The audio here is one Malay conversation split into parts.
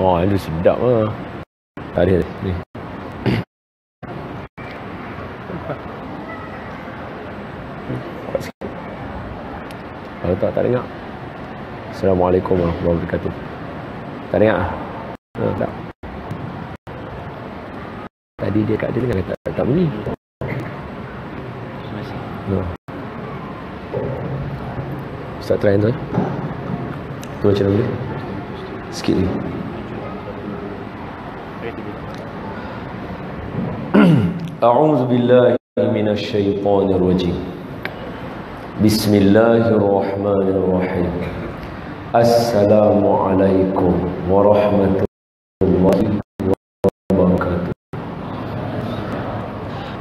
Oh, itu sedap lah. Tak ada ni. Kuat sikit. Kalau tak dengar. Assalamualaikum warahmatullahi wabarakatuh. Tak dengar ah? Tak. Tadi dia kat dia dengar tak bunyi. Ustaz try tu. Tu macam mana? Sikit ni. A'udzu billahi minasy syaithanir rajim. Bismillahirrahmanirrahim. Assalamualaikum warahmatullahi wabarakatuh.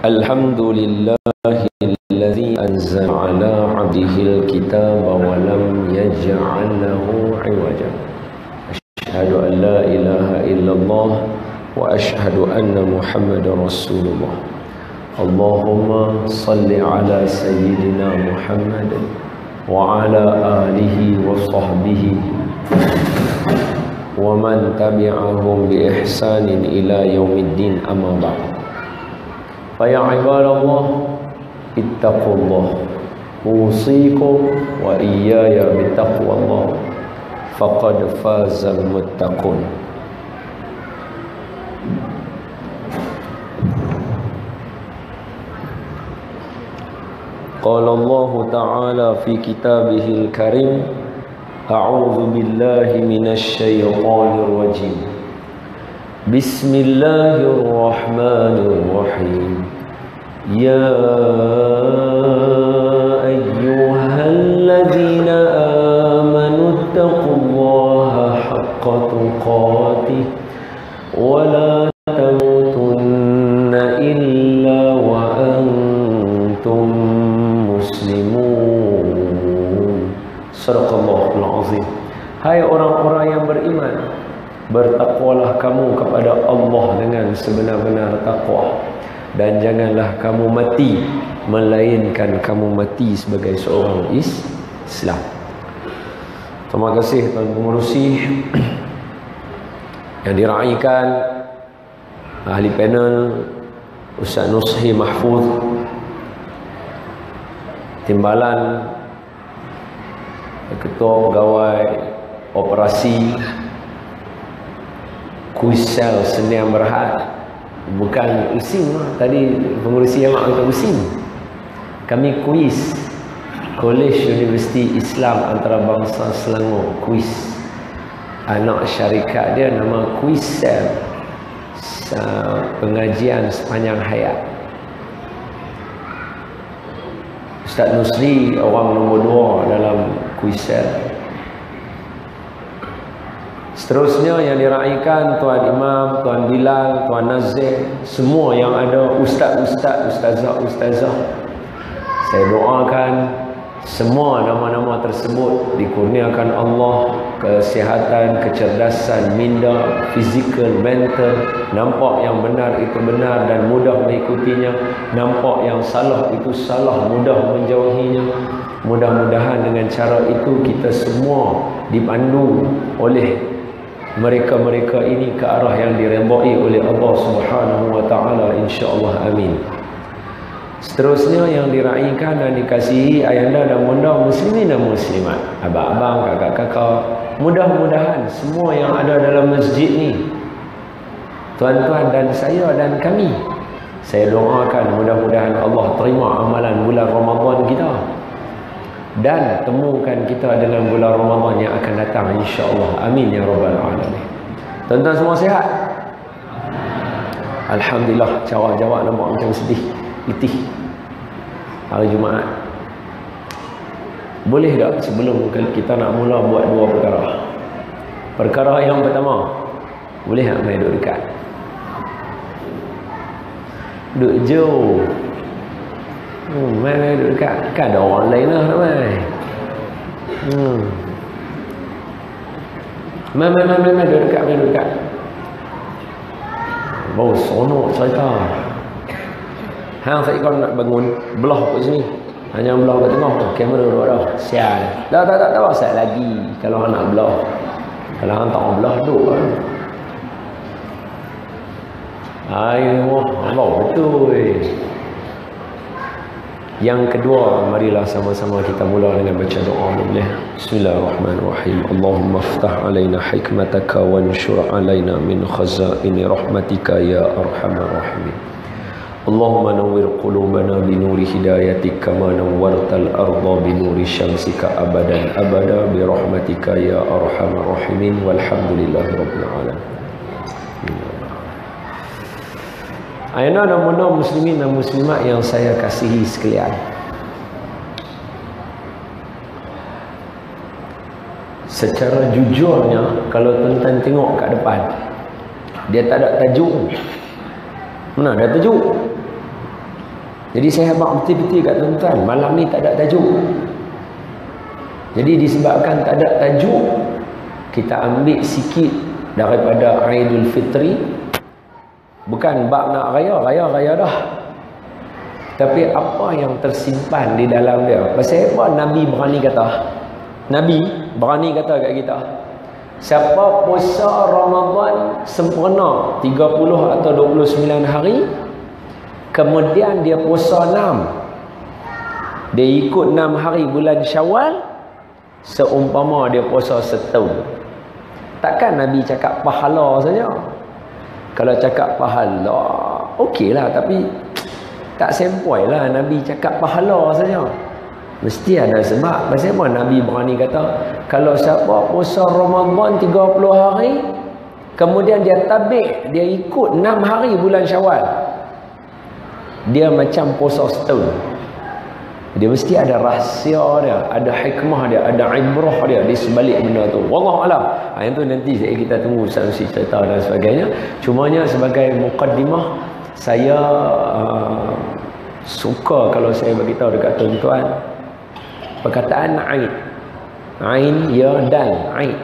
Alhamdulillahilladzi anzala 'abdihil kitaba wa lam yaj'al lahu 'iwaja. Asyhadu an la ilaha illallah wa asyhadu anna Muhammadar Rasulullah. Allahumma salli ala sayyidina Muhammad wa ala alihi wa sahbihi wa man tabi'ahum bi ihsanin ila yaumiddin, amma ba'd. Fa ya ibadallah ittaqullah usikum wa iyaya bittaqwallah faqad fazal muttaqun. Qala Allah Ta'ala fi kitabihil karim, a'udzu billahi minasy syaithanir rajim. Bismillahirrahmanirrahim. Ya ayyuhalladzina amanu taqullaha haqqa tuqatih wa la tamutunna illa wa antum muslimun. Sadaqallahul azim. Hai orang-orang yang beriman, bertakwalah kamu kepada Allah dengan sebenar-benar takwa, dan janganlah kamu mati melainkan kamu mati sebagai seorang Islam. Terima kasih Tuan Pengerusi yang diraikan, ahli panel Ustaz Nushi Mahfuz, timbalan ketua pegawai operasi Kuisel Sdn Berhad. Bukan USIM lah. Tadi pengurusi yang kata USIM. Kami KUIS, College Universiti Islam Antarabangsa Selangor, KUIS. Anak syarikat dia nama Kuisel, pengajian sepanjang hayat. Ustaz Nusri orang nombor 2 dalam Kuisel. Seterusnya yang diraikan Tuan Imam, Tuan Bilal, Tuan Nazir, semua yang ada, ustaz-ustaz, ustazah-ustazah. Saya doakan semua nama-nama tersebut dikurniakan Allah kesihatan, kecerdasan, minda, fizikal, mental. Nampak yang benar itu benar dan mudah mengikutinya. Nampak yang salah itu salah, mudah menjauhinya. Mudah-mudahan dengan cara itu kita semua dipandu oleh mereka-mereka ini ke arah yang diredai oleh Allah Subhanahu wa taala, insya-Allah, amin. Seterusnya yang diraikan dan dikasihi ayahanda dan bunda muslimin dan muslimat, abang-abang, kakak-kakak, mudah-mudahan semua yang ada dalam masjid ni, tuan-tuan dan saya dan kami, saya doakan mudah-mudahan Allah terima amalan bulan Ramadan kita dan temukan kita dengan bulan Ramadan yang akan datang, insya-Allah, amin ya rabbal alamin. Tuan-tuan semua sihat? Alhamdulillah. Jawab nampak macam sedih, letih hari Jumaat. Boleh tak sebelum kita nak mula buat dua perkara? Perkara yang pertama, boleh tak main duduk dekat? Duduk jauh. Main duduk dekat. Kan ada orang lain lah nak main. Main duduk dekat, main duduk dekat. Bau sonok cerita. Hang saya kau nak bangun belah kat sini. Hanya belah kat tengah. Kamera duduk dah. Sial. Tak pasal lagi kalau hang nak belah. Kalau hang tak belah duduk kan. Ayo, Allah betul. Yang kedua, marilah sama-sama kita mula dengan baca doa boleh. Bismillahirrahmanirrahim. Allahumma iftah alaina hikmataka wa anshur alaina min khazaini rahmatika ya arhamar rahimin. Allahumma nawwir qulubana bi nuri hidayatik kama nawwartal arda bi nuri syamsika abadan abada bi rahmatika ya arhamar rahimin walhamdulillahi rabbil alamin. Ayana dan mudah muslimin dan muslimat yang saya kasihi sekalian. Secara jujurnya, kalau tuan-tuan tengok kat depan, dia tak ada tajuk. Mana ada tajuk? Jadi saya habaq betul-betul kat tuan-tuan, malam ni tak ada tajuk. Jadi disebabkan tak ada tajuk, kita ambil sikit daripada Aidul Fitri. Bukan bab nak raya dah. Tapi apa yang tersimpan di dalam dia. Pasal apa Nabi berani kata? Nabi berani kata kat kita, siapa puasa Ramadan sempurna 30 atau 29 hari, kemudian dia puasa 6, dia ikut 6 hari bulan Syawal, seumpama dia puasa setahun. Takkan Nabi cakap pahala saja. Kalau cakap pahala, okeylah, tapi tak sempoi lah Nabi cakap pahala saja. Mesti ada sebab. Pasal apa Nabi berani kata, kalau siapa puasa Ramadan 30 hari, kemudian dia tabik, dia ikut 6 hari bulan Syawal, dia macam puasa setahun. Dia mesti ada rahsia dia, ada hikmah dia, ada ibrah dia di sebalik benda tu. Wallahualam. Yang tu nanti kita tunggu saksi cerita dan sebagainya. Cumanya sebagai mukaddimah, saya suka kalau saya beritahu dekat tuan-tuan perkataan Aid. Ain ya dal, Aid.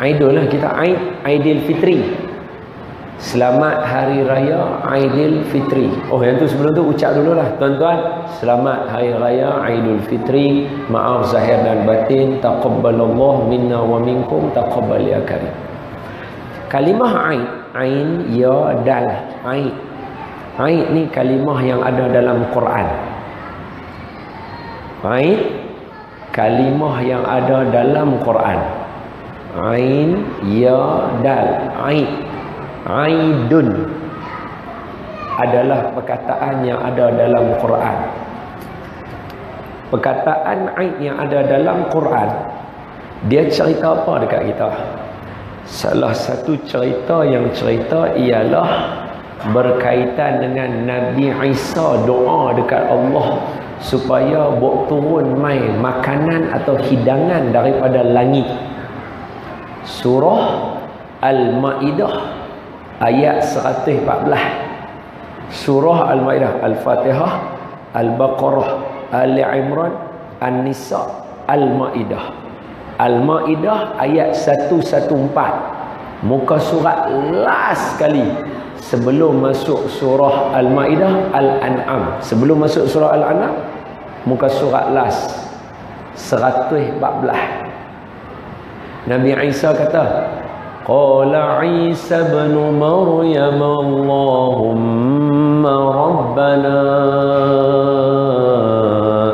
Aidul lah kita, Aid, Aidil Fitri. Selamat Hari Raya Aidil Fitri. Oh, yang tu sebelum tu ucap dulu lah tuan-tuan. Selamat Hari Raya Aidul Fitri. Maaf zahir dan batin. Taqabbalallahu minna wa minkum. Taqabbal ya karim. Kalimah Aid, Ain ya dal, Aid. Aid ni kalimah yang ada dalam Quran. Aid kalimah yang ada dalam Quran. Ain ya dal, Aid. Aidun adalah perkataan yang ada dalam Quran. Perkataan Aid yang ada dalam Quran, dia cerita apa dekat kita? Salah satu cerita yang cerita ialah berkaitan dengan Nabi Isa doa dekat Allah supaya buat turun mai makanan atau hidangan daripada langit. Surah Al-Ma'idah ayat 114. Surah Al-Ma'idah, Al-Fatihah, Al-Baqarah, Ali Imran, An-Nisa, Al-Ma'idah. Al-Ma'idah ayat 114. Muka surat last sekali sebelum masuk surah Al-Ma'idah, Al-An'am. Sebelum masuk surah Al-An'am, muka surat last 114. Nabi Isa kata, Qala Isa ibn Maryam Allahumma Rabbana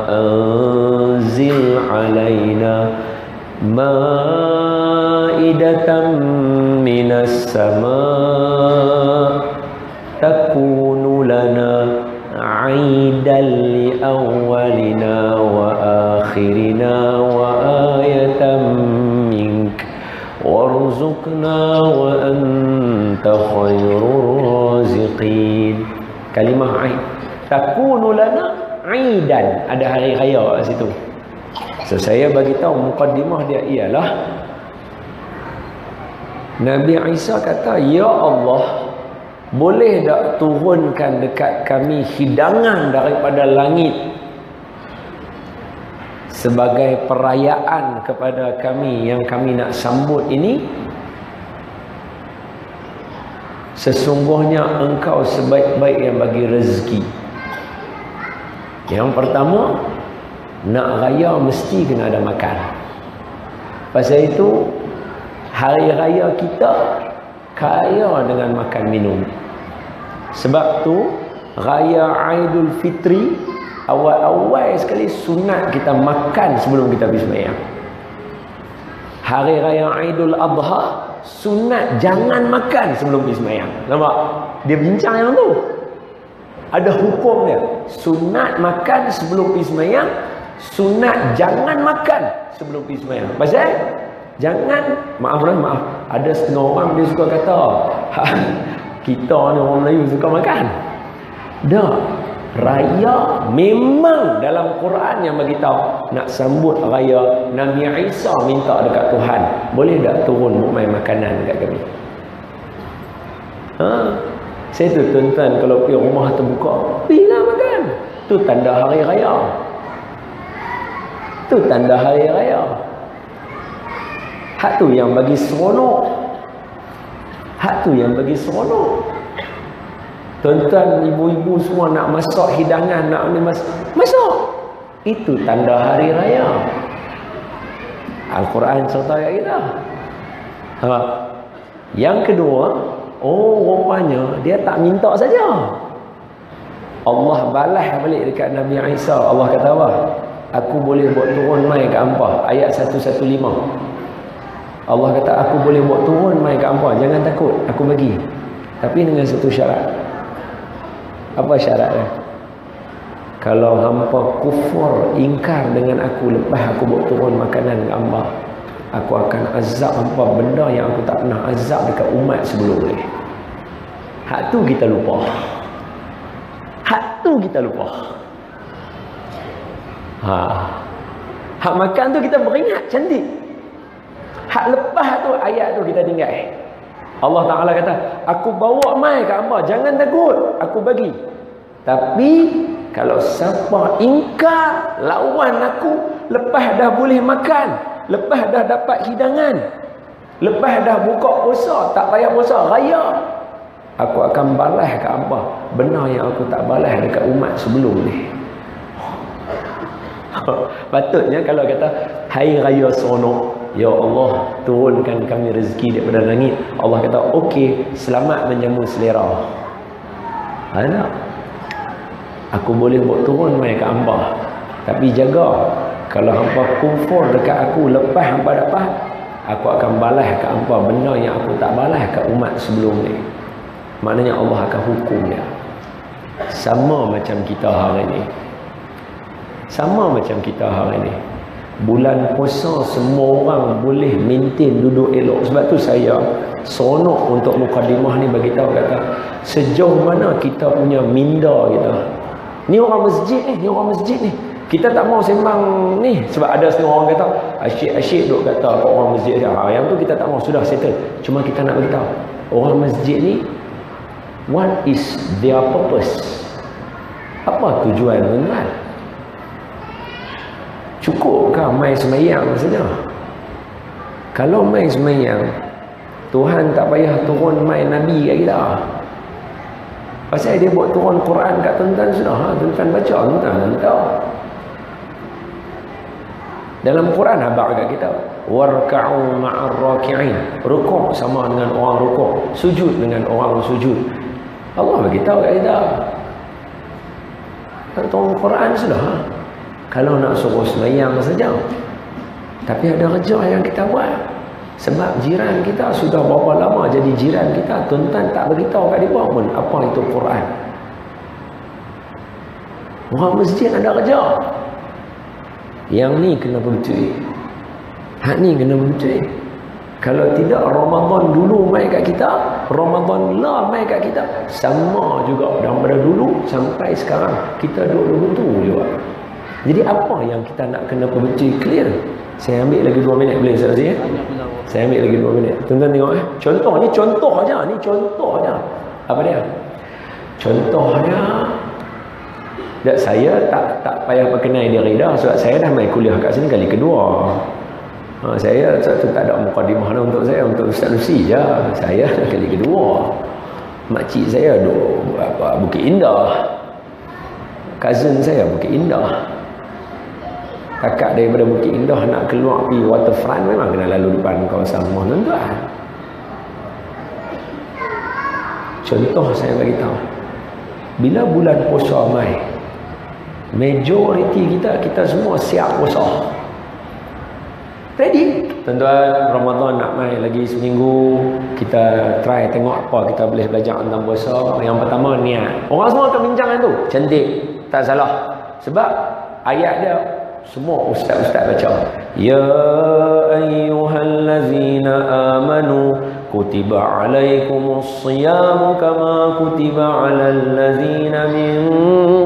anzil alaina ma'idatan minas sama' takunu lana 'aidan li awwalina wa akhirina wa ayatan warzuqna wa anta khairur raziqin. Kalimah Aid, takunu lana aidan, ada hari raya kat situ. So saya bagi tahu mukaddimah dia ialah Nabi Isa kata, ya Allah, boleh tak turunkan dekat kami hidangan daripada langit sebagai perayaan kepada kami yang kami nak sambut ini? Sesungguhnya engkau sebaik-baik yang bagi rezeki. Yang pertama, nak raya mesti kena ada makan. Pasal itu hari raya kita kaya dengan makan minum. Sebab tu Raya Aidul Fitri, awal-awal sekali sunat kita makan sebelum kita pergi sembahyang. Hari Raya Aidul Adha, sunat jangan makan sebelum pergi sembahyang. Nampak? Dia bincang yang tu. Ada hukum dia. Sunat makan sebelum pergi sembahyang, sunat jangan makan sebelum pergi sembahyang. Pasal jangan, maaf, ada setengah orang dia suka kata, kita ni orang Melayu suka makan. Dah, raya memang dalam Quran yang beritahu nak sambut raya Nabi Isa minta dekat Tuhan, boleh tak turun main makanan dekat kami? Saya tu tuan-tuan kalau pergi rumah terbuka, pergilah makan. Tu tanda hari raya. Tu tanda hari raya. Hak tu yang bagi seronok. Hak tu yang bagi seronok. Tuan-tuan, ibu-ibu semua nak masak hidangan, nak ni masak. Itu tanda hari raya. Al-Quran serta kat kita. Yang kedua, rupanya dia tak minta saja. Allah balas balik dekat Nabi Isa. Allah kata apa? Aku boleh buat turun mai ke hampa. Ayat 115. Allah kata aku boleh buat turun mai ke hampa. Jangan takut, aku bagi. Tapi dengan satu syarat. Apa syarat dia? Kalau hampa kufur, ingkar dengan aku lepas aku buat turun makanan ke hampa, aku akan azab hampa benda yang aku tak pernah azab dekat umat sebelum ni. Hak tu kita lupa. Hak tu kita lupa. Hak makan tu kita beringat cantik. Hak lepas tu, ayat tu kita tinggal. Allah Ta'ala kata, aku bawa mai kat hamba, jangan takut, aku bagi. Tapi kalau siapa ingkar lawan aku lepas dah boleh makan, lepas dah dapat hidangan, lepas dah buka puasa, tak payah puasa raya, aku akan balas kat hamba benar yang aku tak balas dekat umat sebelum ni. Patutnya kalau kata hari raya seronok, ya Allah turunkan kami rezeki daripada langit, Allah kata okey, selamat menjamu selera. Ada, aku boleh buat turun mai kat hamba, tapi jaga kalau hamba kufur dekat aku lepas hamba dapat, aku akan balas kat hamba benda yang aku tak balas kat umat sebelum ni. Maknanya Allah akan hukum dia. Sama macam kita hari ni. Sama macam kita hari ni. Bulan puasa semua orang boleh maintain duduk elok. Sebab tu saya seronok untuk mukadimah ni bagi tahu kata sejauh mana kita punya minda kita. Ni orang masjid ni, orang masjid ni. Kita tak mau sembang ni sebab ada setengah orang kata asyik-asyik duk kata orang masjid dia. Yang tu kita tak mau, sudah settle. Cuma kita nak bagi tahu orang masjid ni, what is their purpose? Apa tujuan tuan-tuan? Cukupkah mai semayang saja? Kalau mai semayang, Tuhan tak payah turun mai Nabi kat kita. Pasal dia buat turun Quran kat tuan-tuan sudah. Tuan-tuan baca, tuan-tuan tahu. Dalam Quran habaq kat kita, warka'u ma'ar raki'in. Rukuk sama dengan orang rukuk, sujud dengan orang sujud. Allah bagi tahu kat kita. Turun Quran sudah. Kalau nak suruh semayang saja. Tapi ada kerja yang kita buat. Sebab jiran kita sudah berapa lama jadi jiran kita, tuan-tuan tak beritahu kat dia pun apa itu Quran. Orang masjid ada kerja. Yang ni kena berbetul. Hak ni kena betul. Kalau tidak, Ramadan dulu mai kat kita, Ramadan lah mai kat kita. Sama juga daripada dulu sampai sekarang kita duduk tu juga. Jadi apa yang kita nak kena perbetul clear? Saya ambil lagi 2 minit boleh Ustaz Aziz? Saya ambil lagi 2 minit. Tuan-tuan tengok contoh ni, contoh aja, ni contoh aja. Apa dia? Contohnya saya tak payah perkenal dia Rida sebab saya dah main kuliah kat sini kali kedua. Saya satu tak ada mukadimah untuk saya, untuk Ustaz Lucy je. Saya dah kali kedua. Makcik saya duduk Bukit Indah. Cousin saya Bukit Indah. Kakak daripada Bukit Indah nak keluar pergi waterfront memang kena lalu depan kawasan rumah tuan-tuan. Contoh saya bagi tahu. bila bulan puasa mai, majoriti kita semua siap puasa. Ready? Tuan-tuan, Ramadan nak mai lagi seminggu. Kita try tengok apa kita boleh belajar tentang puasa. Yang pertama, niat. Orang semua akan bincang tu. Cantik, tak salah. Sebab ayat dia semua ustaz-ustaz baca. Ya ayyuhallazina amanu kutiba alaikumus siyamu kama kutiba alal ladzina min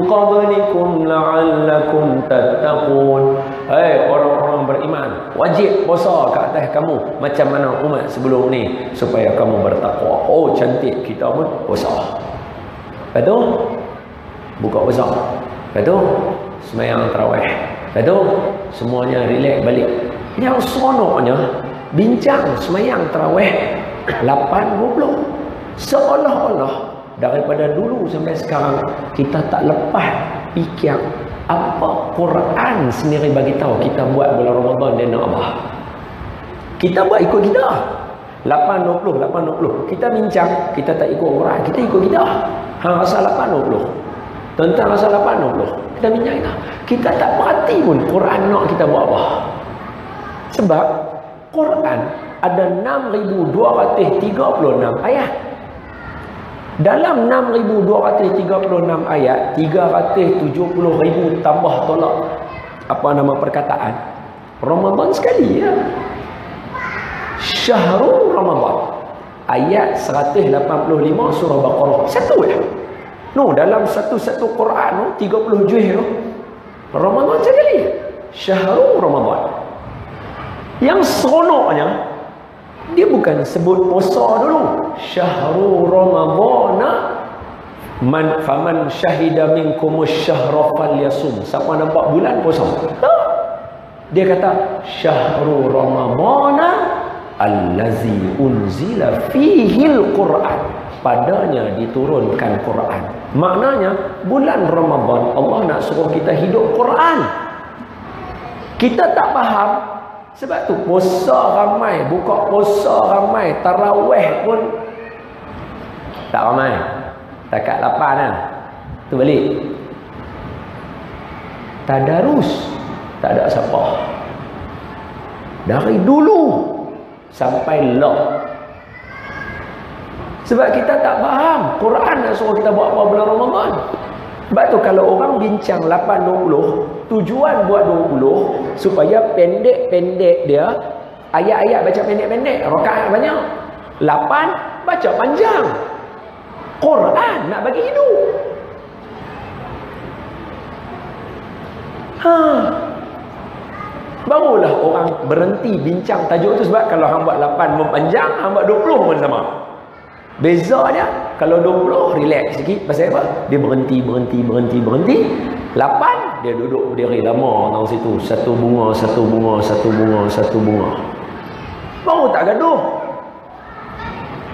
qablikum la'allakum tattaqun. Hai orang-orang beriman, wajib puasa ke atas kamu macam mana umat sebelum ni supaya kamu bertakwa. Oh cantik, kita pun puasa. Lepas tu buka puasa. Lepas tu sembahyang tarawih. Lepas tu semuanya relax balik. Yang seronoknya bincang sembahyang tarawih 8.20. Seolah-olah daripada dulu sampai sekarang kita tak lepas fikir apa Quran sendiri bagi tahu kita buat bulan Ramadan dia nak apa. Kita buat ikut kita. 8.20. Kita bincang, kita tak ikut Quran, kita ikut kita. Hang rasa 8.20. Tuan-tuan rasa 8.20. Kita bincang kita. Kita tak perhati pun Quran nak kita buat apa. Sebab Quran ada 6,236 ayat. Dalam 6,236 ayat, 370,000 tambah tolak apa nama perkataan. Ramadan sekali ya. Syahrul Ramadan. Ayat 185 surah Baqarah. Satu ya. No, dalam satu-satu Quran 30 juz tu. Ramadan sekali. Syahrul Ramadan. Yang seronoknya dia bukan sebut puasa dulu. Syahrul Ramadhana faman syahida minkumus syahra falyasum. Siapa nampak bulan puasa. Dia kata Syahrul Ramadhana allazi unzila fihil Quran. Padanya diturunkan Quran. Maknanya bulan Ramadan Allah nak suruh kita hidup Quran. Kita tak faham. Sebab tu puasa ramai, buka puasa ramai, tarawih pun tak ramai. Takat 8 lah. Tu balik. Tadarus tak ada siapa. Dari dulu sampai lah. Sebab kita tak faham Quran nak suruh kita buat apa bulan Ramadan. Sebab tu kalau orang bincang 8.20, tujuan buat 20 supaya pendek-pendek dia, ayat-ayat baca pendek-pendek, rakaat banyak. 8 baca panjang. Quran nak bagi hidup. Barulah orang berhenti bincang tajuk tu. Sebab kalau hang buat 8 memanjang, hang buat 20 pun sama. Beza dia, kalau 20 relax sikit. Pasal apa? Dia berhenti. 8 dia duduk berdiri lama dalam situ. Satu bunga. Baru tak gaduh.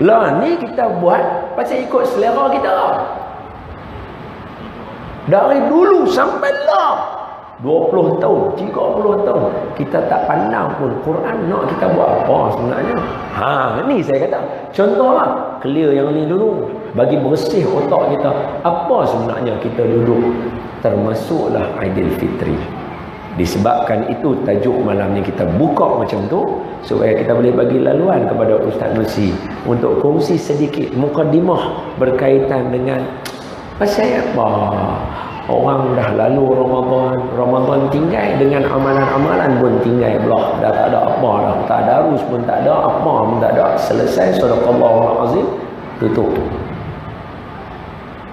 Lah ni kita buat pasal ikut selera kita. Dari dulu sampai lah 20 tahun, 30 tahun kita tak pandang pun Quran nak kita buat apa sebenarnya. Ni saya kata contoh lah, clear yang ni dulu, bagi bersih otak kita apa sebenarnya kita duduk. Termasuklah Aidilfitri. Disebabkan itu tajuk malam ni kita buka macam tu supaya kita boleh bagi laluan kepada Ustaz Nursi untuk kongsi sedikit mukadimah berkaitan dengan pasal apa. Orang dah lalu Ramadan tinggal dengan amalan-amalan pun tinggal belah. Dah tak ada apa dah. Tadarus pun tak ada, apa pun tak ada. Selesai sadaqallahul azim, tutup.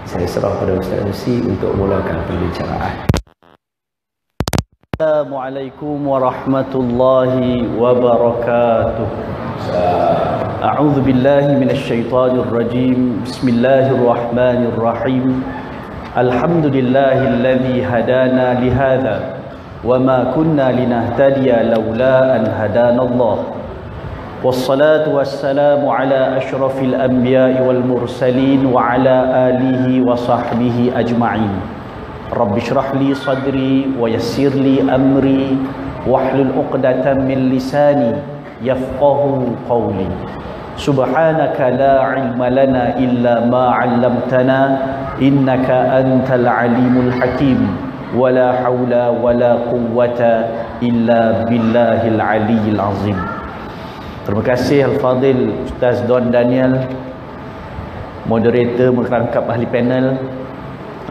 Saya serah pada Ustaz Nursi untuk mulakan pembicaraan. Assalamualaikum warahmatullahi wabarakatuh. A'udzu billahi minasyaitonir rajim. Bismillahirrahmanirrahim. Alhamdulillahilladzi hadana lihadza wama kunna linahtadiya laula an hadanallah. Wassalatu wassalamu ala asyrafil anbiya'i wal mursalin wa ala alihi wa sahbihi ajma'in. Rabbi shrah li sadri wa yassir li amri wahlul 'uqdatam min lisani yafqahu qawli. Subhanaka la ilma lana illa ma 'allamtana innaka antal alimul hakim. Wala haula wala quwwata illa billahil aliyyil azim. Terima kasih Al-Fadhil Ustaz Don Daniel, moderator merangkap ahli panel.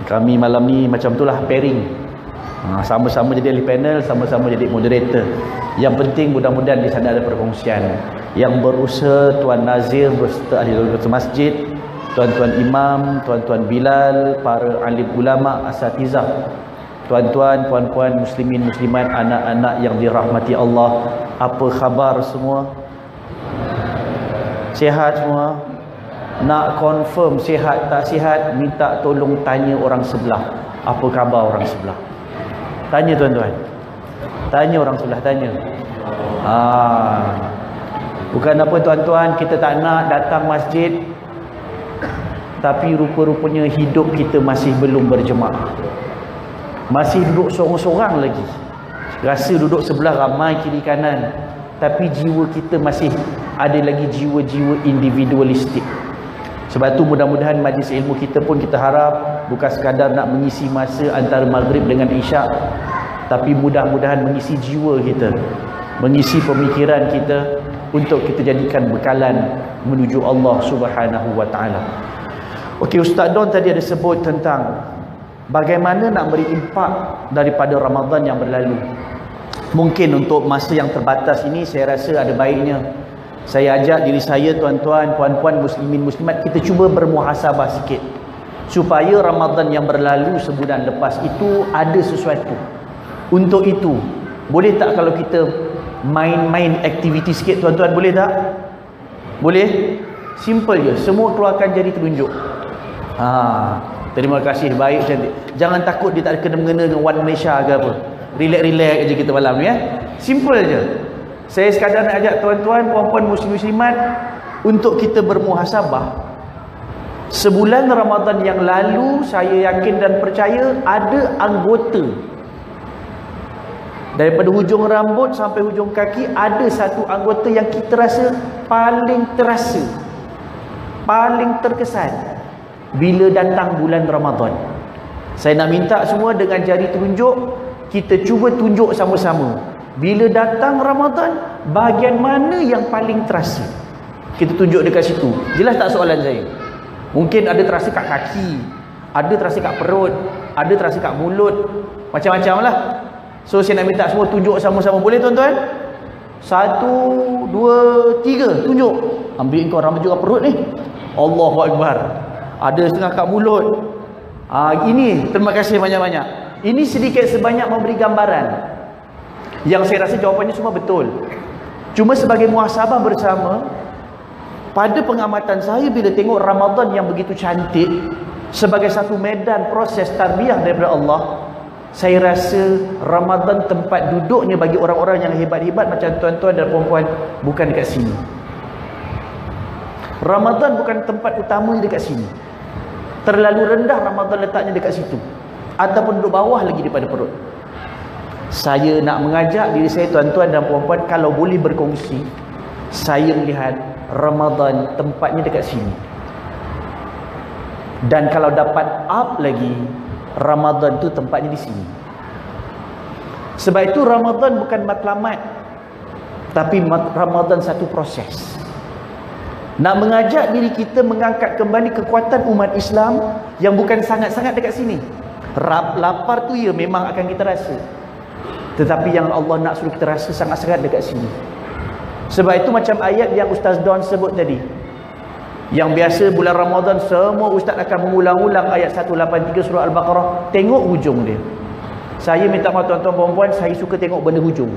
Kami malam ni macam itulah pairing, sama-sama jadi ahli panel, sama-sama jadi moderator. Yang penting mudah-mudahan di sana ada perkongsian. Yang berusaha Tuan Nazir berserta ahli masjid, tuan-tuan imam, tuan-tuan Bilal, para alim ulama, asatizah, tuan-tuan, puan-puan, muslimin, muslimat, anak-anak yang dirahmati Allah. Apa khabar semua? Sihat semua? Nak confirm sihat tak sihat, minta tolong tanya orang sebelah. Apa khabar orang sebelah? Tanya tuan-tuan. Tanya orang sebelah, tanya. Bukan apa tuan-tuan, kita tak nak datang masjid, tapi rupa-rupanya hidup kita masih belum berjemaah. Masih duduk sorang-sorang lagi. Rasa duduk sebelah ramai kiri kanan, tapi jiwa kita masih ada lagi jiwa-jiwa individualistik. Sebab tu mudah-mudahan majlis ilmu kita pun kita harap bukan sekadar nak mengisi masa antara maghrib dengan isyak, tapi mudah-mudahan mengisi jiwa kita, mengisi pemikiran kita untuk kita jadikan bekalan menuju Allah Subhanahu wa taala. Okey, Ustaz Don tadi ada sebut tentang bagaimana nak beri impak daripada Ramadan yang berlalu. Mungkin untuk masa yang terbatas ini saya rasa ada baiknya saya ajak diri saya, tuan-tuan, puan-puan, muslimin, muslimat, kita cuba bermuhasabah sikit supaya Ramadan yang berlalu sebulan lepas itu ada sesuatu. Untuk itu, boleh tak kalau kita main-main aktiviti sikit tuan-tuan, boleh tak? Boleh? Simple je, semua keluarkan jari telunjuk. Terima kasih, baik, cantik. Jangan takut dia tak ada kena-mengena dengan One Malaysia ke apa. Relax-relax je kita malam ni, simple je. Saya sekadar nak ajak tuan-tuan, puan-puan, muslim-muslimat untuk kita bermuhasabah. Sebulan Ramadan yang lalu, saya yakin dan percaya ada anggota, daripada hujung rambut sampai hujung kaki, ada satu anggota yang kita rasa paling terasa, paling terkesan bila datang bulan Ramadan. Saya nak minta semua dengan jari telunjuk, kita cuba tunjuk sama-sama. Bila datang Ramadan, bahagian mana yang paling terasa? Kita tunjuk dekat situ. Jelas tak soalan saya? Mungkin ada terasa kat kaki, ada terasa kat perut, ada terasa kat mulut, macam-macam lah. So saya nak minta semua tunjuk sama-sama. Boleh tuan-tuan? 1, 2, 3, tunjuk. Ambil kau rambut juga perut ni. Allahu Akbar. Ada setengah kat mulut. Ini terima kasih banyak-banyak. Ini sedikit sebanyak memberi gambaran. Yang saya rasa jawapannya semua betul. Cuma sebagai muhasabah bersama, pada pengamatan saya bila tengok Ramadan yang begitu cantik sebagai satu medan proses tarbiyah daripada Allah, saya rasa Ramadan tempat duduknya bagi orang-orang yang hebat-hebat macam tuan-tuan dan puan-puan bukan dekat sini. Ramadan bukan tempat utamanya dekat sini. Terlalu rendah Ramadan letaknya dekat situ, ataupun duduk bawah lagi daripada perut. Saya nak mengajak diri saya, tuan-tuan dan puan-puan, kalau boleh berkongsi, saya melihat Ramadan tempatnya dekat sini. Dan kalau dapat up lagi, Ramadan tu tempatnya di sini. Sebab itu Ramadan bukan matlamat, tapi Ramadan satu proses. Nak mengajak diri kita mengangkat kembali kekuatan umat Islam yang bukan sangat-sangat dekat sini. Lapar tu ya memang akan kita rasa, tetapi yang Allah nak suruh kita rasa sangat-sangat dekat sini. Sebab itu macam ayat yang Ustaz Don sebut tadi, yang biasa bulan Ramadan semua ustaz akan mengulang-ulang ayat 183 surah Al-Baqarah. Tengok hujung dia. Saya minta maaf tuan-tuan puan-puan, saya suka tengok benda hujung.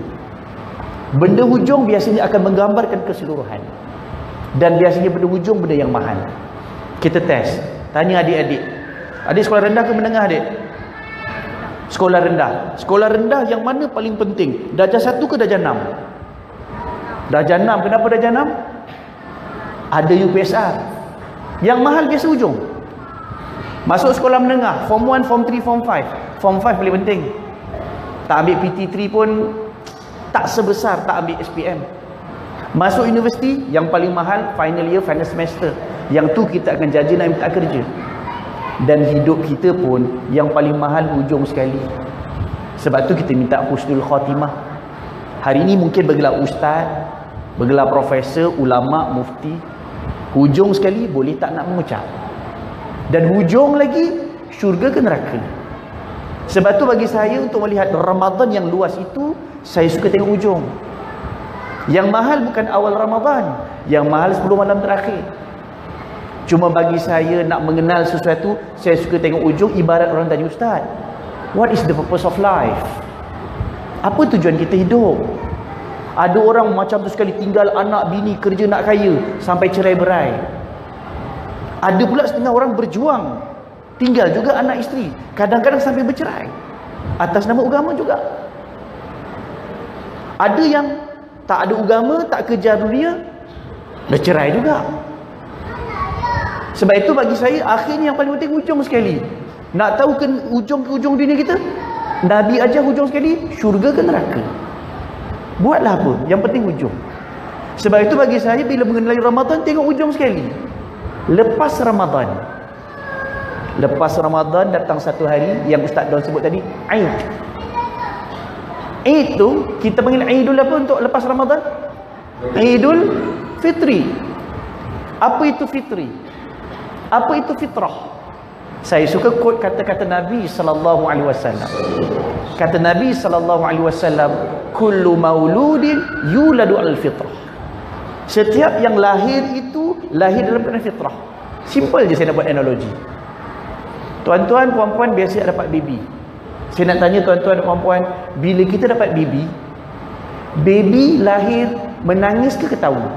Benda hujung biasanya akan menggambarkan keseluruhan. Dan biasanya benda hujung benda yang mahal. Kita test. Tanya adik-adik. Adik sekolah rendah ke menengah adik? Sekolah rendah. Sekolah rendah yang mana paling penting? Darjah 1 ke darjah 6? Darjah 6. Kenapa darjah 6? Ada UPSR. Yang mahal biasa hujung. Masuk sekolah menengah, Form 1, Form 3, Form 5. Form 5 paling penting. Tak ambil PT3 pun tak sebesar tak ambil SPM. Masuk universiti, yang paling mahal final year, final semester. Yang tu kita akan jaji nak minta kerja. Dan hidup kita pun yang paling mahal hujung sekali. Sebab tu kita minta husnul khatimah. Hari ini mungkin bergelar ustaz, bergelar profesor, ulama, mufti. Hujung sekali boleh tak nak mengucap. Dan hujung lagi syurga ke neraka. Sebab tu bagi saya untuk melihat Ramadan yang luas itu, saya suka tengok hujung. Yang mahal bukan awal Ramadan, yang mahal 10 malam terakhir. Cuma bagi saya nak mengenal sesuatu, saya suka tengok ujung. Ibarat orang tanya, ustaz, what is the purpose of life? Apa tujuan kita hidup? Ada orang macam tu sekali, tinggal anak, bini, kerja nak kaya sampai cerai berai. Ada pula setengah orang berjuang, tinggal juga anak isteri, kadang-kadang sampai bercerai atas nama agama juga. Ada yang tak ada agama, tak kejar dunia, bercerai juga. Sebab itu bagi saya akhirnya yang paling penting hujung sekali. Nak tahu ke ujung dunia kita? Nabi ajar hujung sekali, syurga ke neraka. Buatlah apa, yang penting hujung. Sebab itu bagi saya bila mengenali Ramadan, tengok hujung sekali. Lepas Ramadan datang satu hari yang Ustaz Don sebut tadi, Aid. Aid tu kita panggil Aidul apa untuk lepas Ramadan? Aidul Fitri. Apa itu fitri? Apa itu fitrah? Saya suka quote kata-kata Nabi sallallahu alaihi wasallam. Kata Nabi sallallahu alaihi wasallam, kullu mauludin yuladu al fitrah. Setiap yang lahir itu lahir dalam keadaan fitrah. Simple je saya nak buat analogi. Tuan-tuan, puan-puan biasa dapat baby. Saya nak tanya tuan-tuan dan puan-puan, bila kita dapat baby lahir menangis ke ketawa?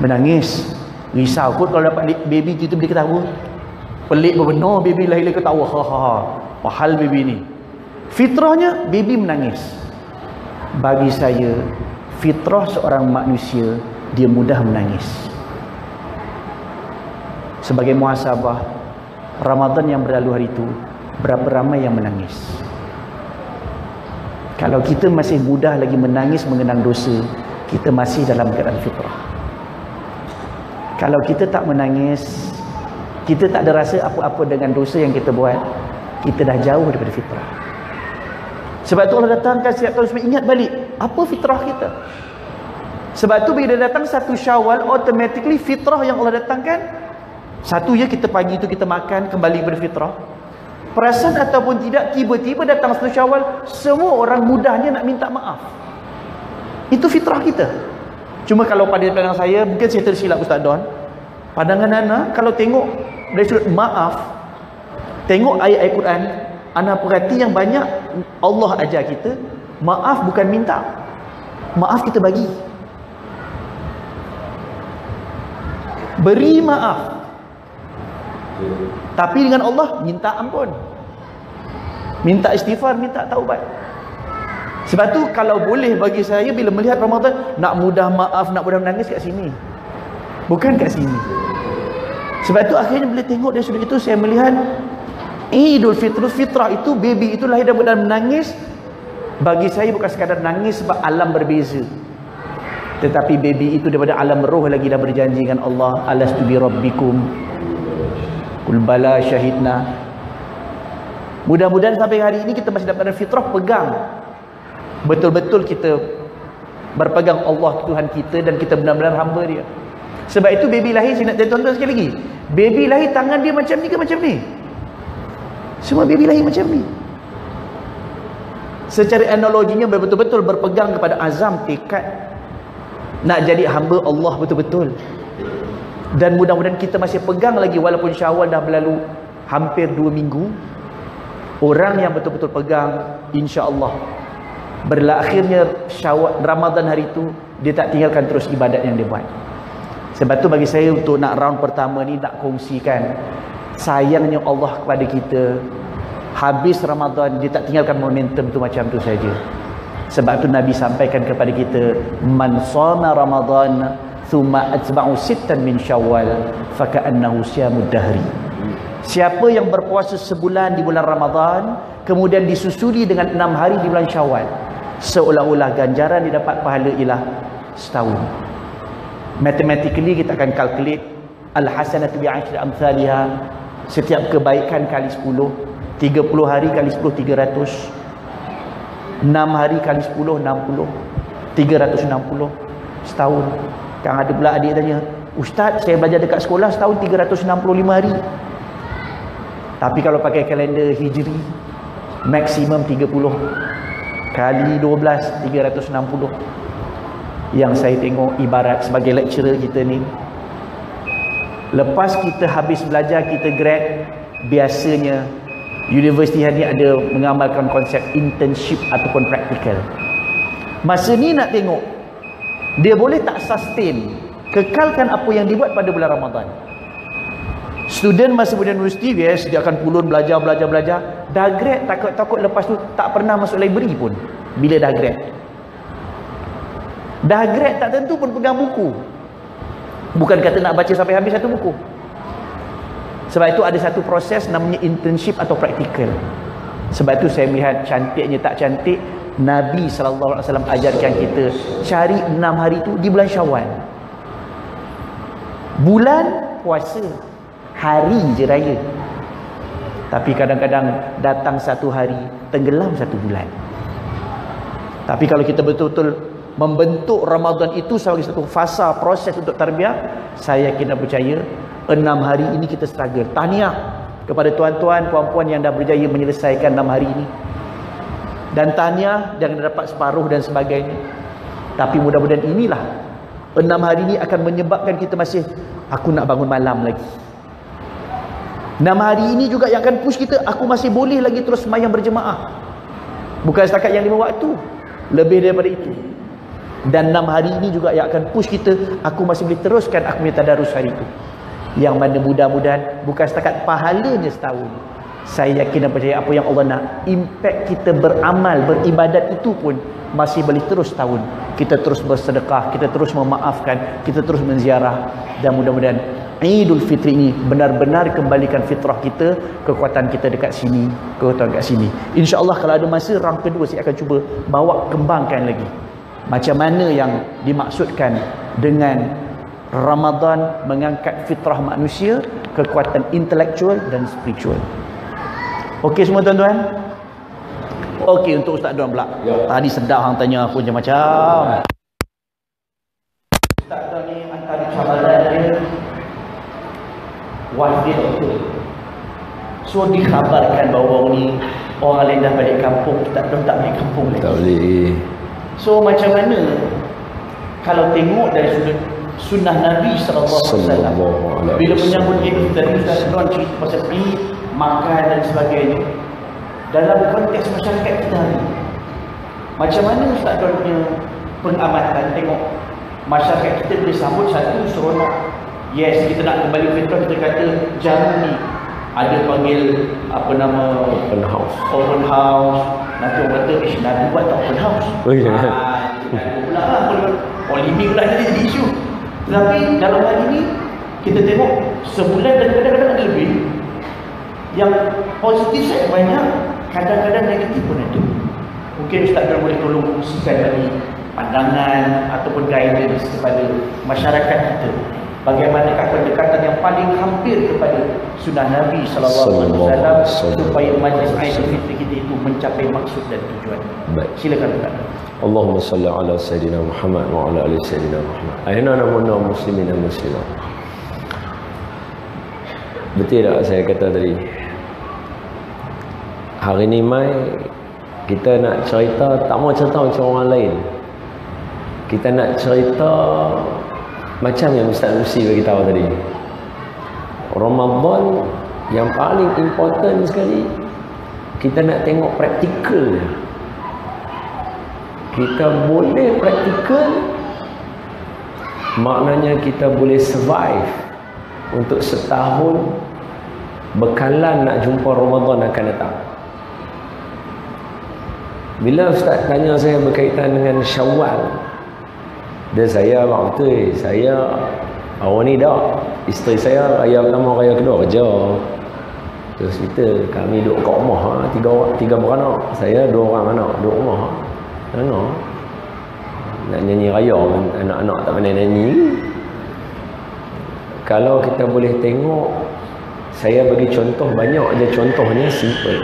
Menangis. Risau kot kalau dapat baby kita boleh ketawa. Pelik benar baby lahir ketawa. Pahal baby ni. Fitrahnya baby menangis. Bagi saya, fitrah seorang manusia, dia mudah menangis. Sebagai muhasabah, Ramadan yang berlalu hari itu, berapa ramai yang menangis? Kalau kita masih mudah lagi menangis mengenang dosa, kita masih dalam keadaan fitrah. Kalau kita tak menangis, kita tak ada rasa apa-apa dengan dosa yang kita buat, kita dah jauh daripada fitrah. Sebab tu Allah datangkan setiap tahun supaya ingat balik apa fitrah kita. Sebab tu bila datang satu Syawal, automatically fitrah yang Allah datangkan, satu ya kita pagi tu kita makan kembali kepada fitrah. Perasan ataupun tidak, tiba-tiba datang satu Syawal, semua orang mudahnya nak minta maaf. Itu fitrah kita. Cuma kalau pada pandangan saya, mungkin saya tersilap Ustaz Don, pandangan Ana kalau tengok dari sudut maaf, tengok ayat-ayat Quran, Ana perhati yang banyak Allah ajar kita, maaf bukan minta, maaf kita bagi. Beri maaf, tapi dengan Allah minta ampun, minta istighfar, minta taubat. Sebab tu kalau boleh bagi saya bila melihat Ramadan, nak mudah maaf, nak mudah menangis kat sini, bukan kat sini. Sebab tu akhirnya bila tengok dari sudut itu, saya melihat Idul Fitrah itu, baby itu lahir dan menangis. Bagi saya bukan sekadar nangis sebab alam berbeza, tetapi baby itu daripada alam roh lagi dah berjanji dengan Allah, alastu bi rabbikum, qul bala syahidna. Mudah-mudahan sampai hari ini kita masih dapat fitrah, pegang betul-betul kita berpegang Allah Tuhan kita dan kita benar-benar hamba dia. Sebab itu baby lahir, saya nak tanya tuan-tuan sekali lagi, baby lahir tangan dia macam ni ke macam ni? Semua baby lahir macam ni. Secara analoginya betul-betul berpegang kepada azam, tekad nak jadi hamba Allah betul-betul. Dan mudah-mudahan kita masih pegang lagi walaupun Syawal dah berlalu hampir 2 minggu. Orang yang betul-betul pegang, insya-Allah berakhirnya Syawal, Ramadan hari itu, dia tak tinggalkan terus ibadat yang dia buat. Sebab tu bagi saya untuk nak round pertama ni nak kongsikan, sayangnya Allah kepada kita, habis Ramadan dia tak tinggalkan momentum tu macam tu saja. Sebab tu Nabi sampaikan kepada kita, man shama Ramadan thumma atba'u sittan min Syawal faka'annahu siyamud dahri. Siapa yang berpuasa sebulan di bulan Ramadan, kemudian disusuli dengan 6 hari di bulan Syawal, seolah-olah ganjaran dia dapat pahala ialah setahun. Mathematically kita akan calculate al-hasanatu bi'ashri amsalha. Setiap kebaikan kali 10, 30 hari kali 10 300, 6 hari kali 10 60, 360 setahun. Kan ada pula adik tanya, "Ustaz, saya belajar dekat sekolah setahun 365 hari." Tapi kalau pakai kalender Hijri, maksimum 30 kali 12 360. Yang saya tengok ibarat sebagai lecturer kita ni, lepas kita habis belajar, kita grad, biasanya universiti hari ni ada mengamalkan konsep internship ataupun praktikal. Masa ni nak tengok dia boleh tak sustain, kekalkan apa yang dibuat pada bulan Ramadan. Student masa bulan universiti, yes, dia akan pulun belajar. Dah grad, takut lepas tu tak pernah masuk library pun. Bila dah grad tak tentu pun pegang buku. Bukan kata nak baca sampai habis satu buku. Sebab itu ada satu proses namanya internship atau praktikal. Sebab itu saya melihat cantiknya tak cantik, Nabi SAW ajarkan kita cari 6 hari itu di bulan Syawal. Bulan puasa, hari je raya. Tapi kadang-kadang datang satu hari, tenggelam satu bulan. Tapi kalau kita betul-betul membentuk Ramadan itu sebagai satu fasa proses untuk tarbiyah, saya kena percaya 6 hari ini kita struggle. Tahniah kepada tuan-tuan, puan-puan yang dah berjaya menyelesaikan 6 hari ini. Dan tahniah jangan dapat separuh dan sebagainya. Tapi mudah-mudahan inilah 6 hari ini akan menyebabkan kita masih, aku nak bangun malam lagi. 6 hari ini juga yang akan push kita, aku masih boleh lagi terus sembahyang berjemaah. Bukan setakat yang 5 waktu, lebih daripada itu. Dan 6 hari ini juga yang akan push kita, aku masih boleh teruskan aku punya tadarus hari itu. Yang mana mudah-mudahan bukan setakat pahalanya setahun, saya yakin dan percaya apa yang Allah nak, impact kita beramal, beribadat itu pun masih boleh terus tahun. Kita terus bersedekah, kita terus memaafkan, kita terus menziarah. Dan mudah-mudahan Idul Fitri ini benar-benar kembalikan fitrah kita, kekuatan kita dekat sini, kekuatan dekat sini. InsyaAllah kalau ada masa, round kedua saya akan cuba bawa kembangkan lagi macam mana yang dimaksudkan dengan Ramadan mengangkat fitrah manusia, kekuatan intelektual dan spiritual. Okey semua tuan-tuan? Okey untuk Ustaz Don pula. Tadi sedap hang tanya aku macam-macam. Ustaz Don ni antara cabaran dia, wife dia doktor. So dikhabarkan bahawa ni orang lain dah balik kampung, Ustaz Don tak balik kampung lagi. Tak boleh. So macam mana kalau tengok dari sudut sunnah Nabi SAW, bila menyambut Idul Fitri, Ustaz Don cerita pasal Eid, makan dan sebagainya, dalam konteks masyarakat kita hari, macam mana Ustaz Don punya pengamatan tengok masyarakat kita boleh sambut satu seronok. Yes, kita nak kembali fitrah, kita kata jamu ni ada panggil apa nama, open house. Nanti orang kata Nabi buat tak open house. Pula lah polemik pula jadi isu. Tapi dalam hal ini kita tengok sebulan dan kadang-kadang ada lebih. Yang positif saya banyak, kadang-kadang negatif pun ada. Mungkin Ustaz Don boleh tolong kongsikan bagi pandangan ataupun guidance kepada masyarakat kita. Bagaimanakah pendekatan yang paling hampir kepada sunnah Nabi SAW supaya majlis Aidil Fitri kita itu mencapai maksud dan tujuan. Baik. Silakan Ustaz. Allahumma salli ala Sayyidina Muhammad wa ala ali Sayyidina Muhammad. Ayana namuna muslimin dan muslimat. Betul tak saya kata tadi? Hari ni Mai, kita nak cerita, tak mau cerita macam orang lain. Kita nak cerita macam yang Ustaz Nusi beritahu tadi. Ramadan yang paling important sekali, kita nak tengok praktikal. Kita boleh praktikal, maknanya kita boleh survive untuk setahun, bekalan nak jumpa Ramadan akan datang. Bila Ustaz tanya saya berkaitan dengan Syawal, dan saya waktu saya awal ni dah, isteri saya raya pertama raya kedua kerja. Terus kita kami duduk kat rumah, tiga beranak. Saya 2 orang anak duduk rumah. nak nyanyi raya kan, anak-anak tak pandai nyanyi. Kalau kita boleh tengok, saya bagi contoh banyak je, contohnya simple.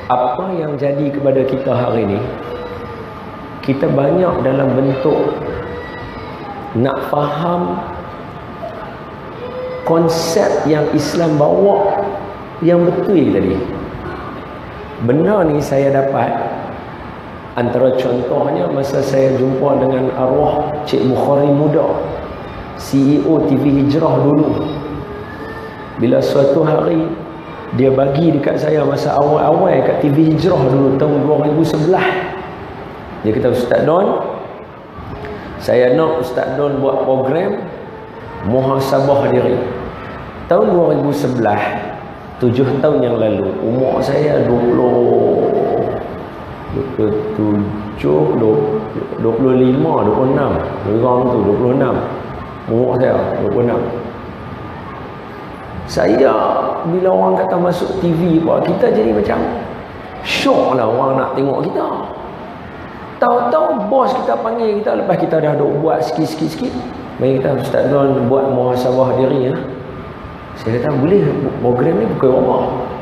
Apa yang jadi kepada kita hari ini, kita banyak dalam bentuk nak faham konsep yang Islam bawa yang betul tadi. Benda ni saya dapat antara contohnya masa saya jumpa dengan arwah Cik Bukhari Muda, CEO TV Hijrah dulu. Bila suatu hari dia bagi dekat saya masa awal-awal kat TV Hijrah dulu tahun 2011. Dia kata, Ustaz Don, saya nak Ustaz Don buat program muhasabah diri. Tahun 2011, 7 tahun yang lalu, umur saya 27, 25, 26, orang tu 26. Umur saya 26. Saya bila orang kata masuk TV apa, kita jadi macam syok lah orang nak tengok kita. Tahu-tahu bos kita panggil kita lepas kita dah duk buat sikit-sikit. Mari kita, Ustaz Don buat muhasabah diri ya. Saya kata, boleh program ni pukul berapa?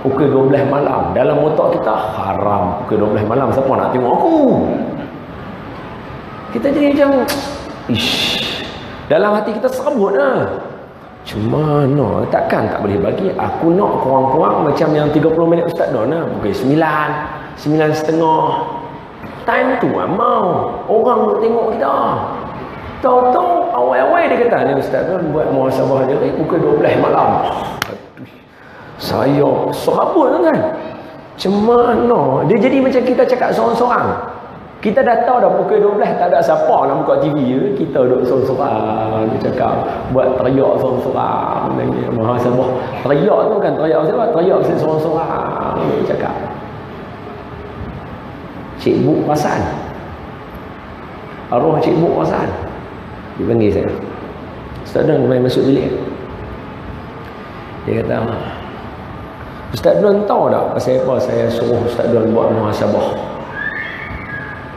Pukul 12 malam. Dalam otak kita, haram pukul 12 malam. Siapa nak tengok aku? Kita jadi macam, ish. Dalam hati kita serabut lah. Cuma no, takkan tak boleh bagi. Aku nak kurang-kurang macam yang 30 minit Ustaz Don lah. Pukul 9, 9.30. Time tu lah mau. Orang nak tengok kita. Tahu-tahu awal-awal dia kata, ni Ustaz Don buat muhasabah diri pukul 12 malam. Aduh, saya serabut kan. Cuma no, dia jadi macam kita cakap seorang-seorang. Kita dah tahu dah pukul 12 tak ada siapa nak buka TV je. Kita duduk seorang-seorang, dia cakap buat teriak seorang-seorang. Muhasabah teriak tu kan, teriak siapa? Teriak seorang-seorang, dia cakap. Cik Bu Hasan, arwah Cik Bu Hasan, dia panggil saya, Ustaz Don main masuk bilik. Dia kata, Ustaz Don tahu tak pasal apa saya suruh Ustaz Don buat muhasabah?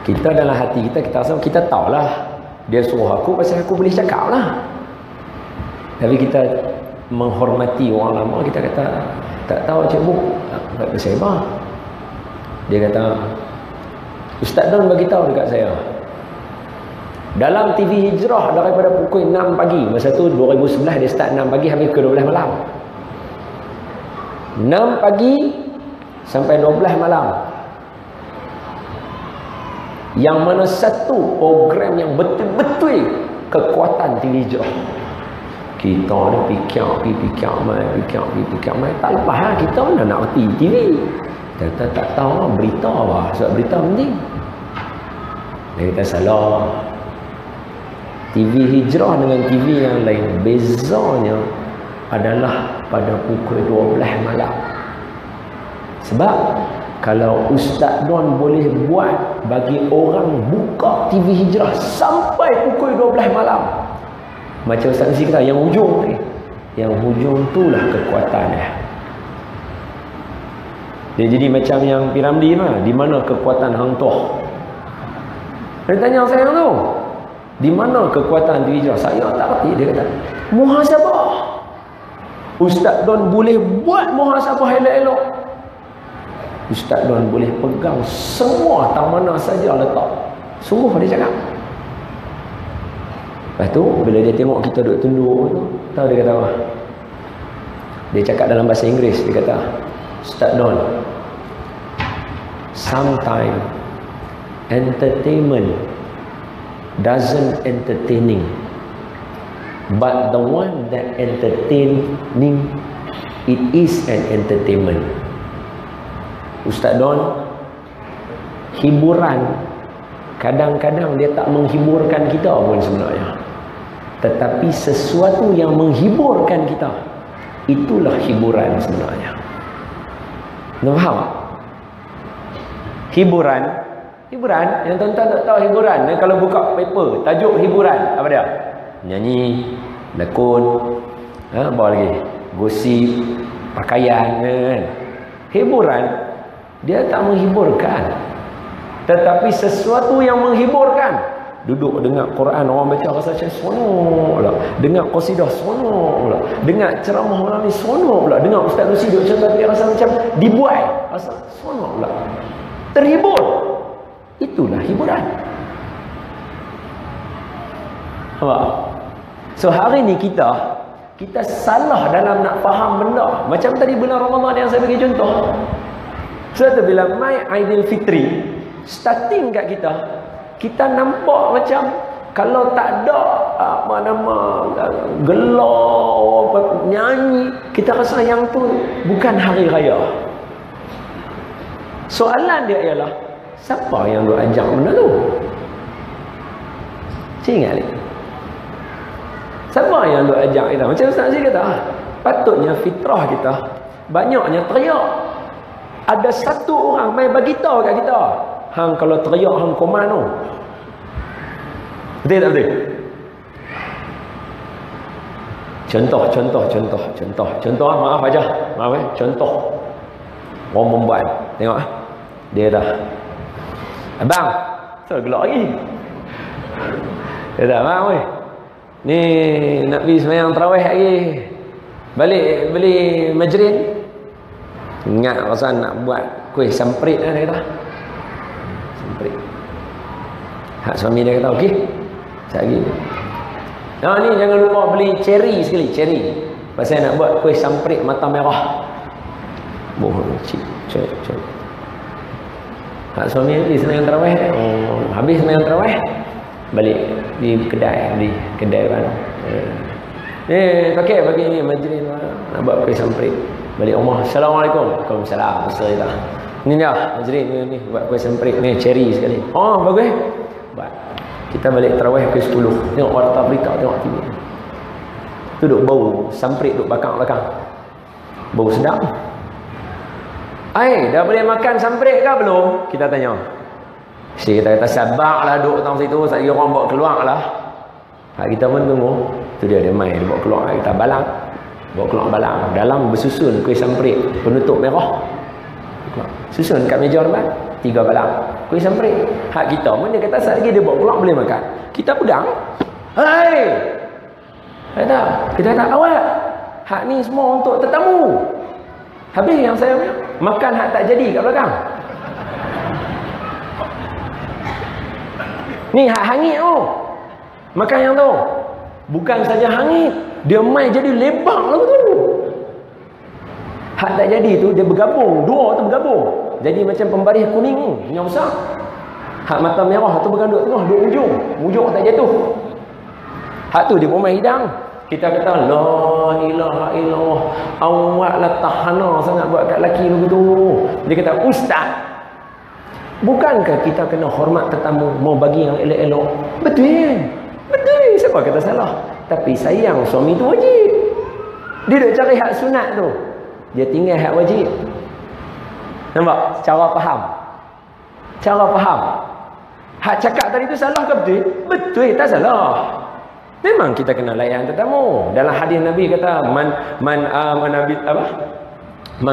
Kita dalam hati kita, kita rasa kita tahulah dia suruh aku pasal aku boleh cakap lah. Tapi kita menghormati orang lama, kita kata tak tahu Cik Bu pasal apa. Dia kata, Ustaz Don bagi tahu dekat saya, dalam TV Hijrah daripada pukul 6 pagi, masa tu 2011 dia start 6 pagi habis ke 12 malam. 6 pagi sampai 12 malam. Yang mana satu program yang betul-betul kekuatan TV Hijrah. Kita ni fikir mai. Tak lepas lah kita mana nak reti TV. Kita tak tahu lah berita apa. Sebab berita penting. Dia kata salah. TV Hijrah dengan TV yang lain, bezanya adalah pada pukul 12 malam. Sebab kalau Ustaz Don boleh buat bagi orang buka TV Hijrah sampai pukul 12 malam, macam Ustaz Nasi kata, yang hujung ni, yang hujung itulah kekuatannya. Dia jadi macam yang Piramli lah, di mana kekuatan Hang Tuah. Dia tanya saya tu, di mana kekuatan TV Hijrah? Saya tak reti. Dia kata, muhasabah. Ustaz Don boleh buat muhasabah elok-elok. Ustaz Don boleh pegang semua tak mana saja letak. Sungguh dia cakap. Lepas tu bila dia tengok kita duduk tunduk tu, tahu dia kata apa? Dia cakap dalam bahasa Inggeris. Dia kata, Ustaz Don, sometimes entertainment doesn't entertaining, but the one that entertaining, it is an entertainment. Ustaz Don, hiburan kadang-kadang dia tak menghiburkan kita pun sebenarnya, tetapi sesuatu yang menghiburkan kita, itulah hiburan sebenarnya. Faham? Hiburan yang tuan-tuan tak tahu hiburan, kalau buka paper tajuk hiburan apa dia? Nyanyi, lakon, apa lagi? Gosip, pakaian kan. Hiburan dia tak menghiburkan. Tetapi sesuatu yang menghiburkan. Duduk dengar Quran orang baca rasa macam seronok pula. Dengar qasidah seronok pula. Dengar ceramah orang ni seronok pula. Dengar Ustaz Rusi duk cerita dia rasa macam dibuai, rasa seronok pula. Terhibur. Itulah hiburan. Nampak? So hari ni kita salah dalam nak faham benda. Macam tadi bulan Ramadan yang saya bagi contoh. Sebab tu bila mai Aidilfitri starting kat kita nampak macam kalau tak ada apa nama gelar nyanyi, kita rasa yang tu bukan hari raya. Soalan dia ialah siapa yang duk ajak benda tu? Cik ingat ni? Siapa yang duk ajak kita? Macam Ustaz Aziz kata, patutnya fitrah kita banyaknya teriak. Ada satu orang mai bagi tahu kat kita, hang kalau teriak hang komando. Betul tak betul? Contoh maaf aja. Maaf contoh. Orang membuat. Tengok dia dah. Abang, so gelak lagi. Dia dah abang weh. Ni nak pergi sembahyang tarawih lagi. Balik beli majrin. Ingat pasal nak buat kuih samprit lah dia kata. Samprit. Hak suami dia kata okey. Sekejap lagi. Nah ni jangan lupa beli cherry sekali, cherry. Pasal nak buat kuih samprit mata merah. Cek. Hak suami dia sembahyang tarawih. Habis sembahyang tarawih balik di kedai, beli kedai kan. Pakai bagi ni majlis nak buat kuih samprit. Balik rumah, Assalamualaikum. Waalaikumsalam. Bismillah. Ni dah majlis ni buat kuih samprit ni cherry sekali. Oh bagus. Buat. Kita balik tarawih pukul 10. Tengok warta berita, tengok TV. Tu duk bau samprit duk belakang. Bau sedap. Dah boleh makan samprit ke belum? Kita tanya. Si kita kata sabarlah duk tang situ, saya orang bawa keluar lah. Hak kita pun tunggu. Tu dia mai dia bawa keluar, kita balang. Bawa keluar balang. Dalam bersusun kuih samprit penutup merah. Susun kat meja depan 3 balang kuih samprit. Hak kita pun dia kata saat lagi dia bawa keluar boleh makan. Kita pegang. Kita kata awak. Hak ni semua untuk tetamu. Habis yang saya makan hak tak jadi kat belakang. Ni hak hangit tu. Makan yang tu. Bukan saja hangit, dia mai jadi lebar lagu tu. Hak tak jadi tu dia bergabung, dua tu bergabung. Jadi macam pembaris kuning tu, yang besar. Hak mata merah tu berganduk tengah, dua ujung tak jatuh. Hak tu dia pun mai hidang. Kita kata la ilaha illallah. Awaklah tahana sangat buat kat lelaki lagu tu. Dia kata ustaz, bukankah kita kena hormat tetamu, mau bagi yang elok-elok? Betul, siapa kata salah? Tapi sayang suami tu wajib. Dia duk cari hak sunat tu, dia tinggal hak wajib. Nampak? Cara faham. Hak cakap tadi tu salah ke betul? Betul, tak salah. Memang kita kena layan tetamu. Dalam hadis Nabi kata man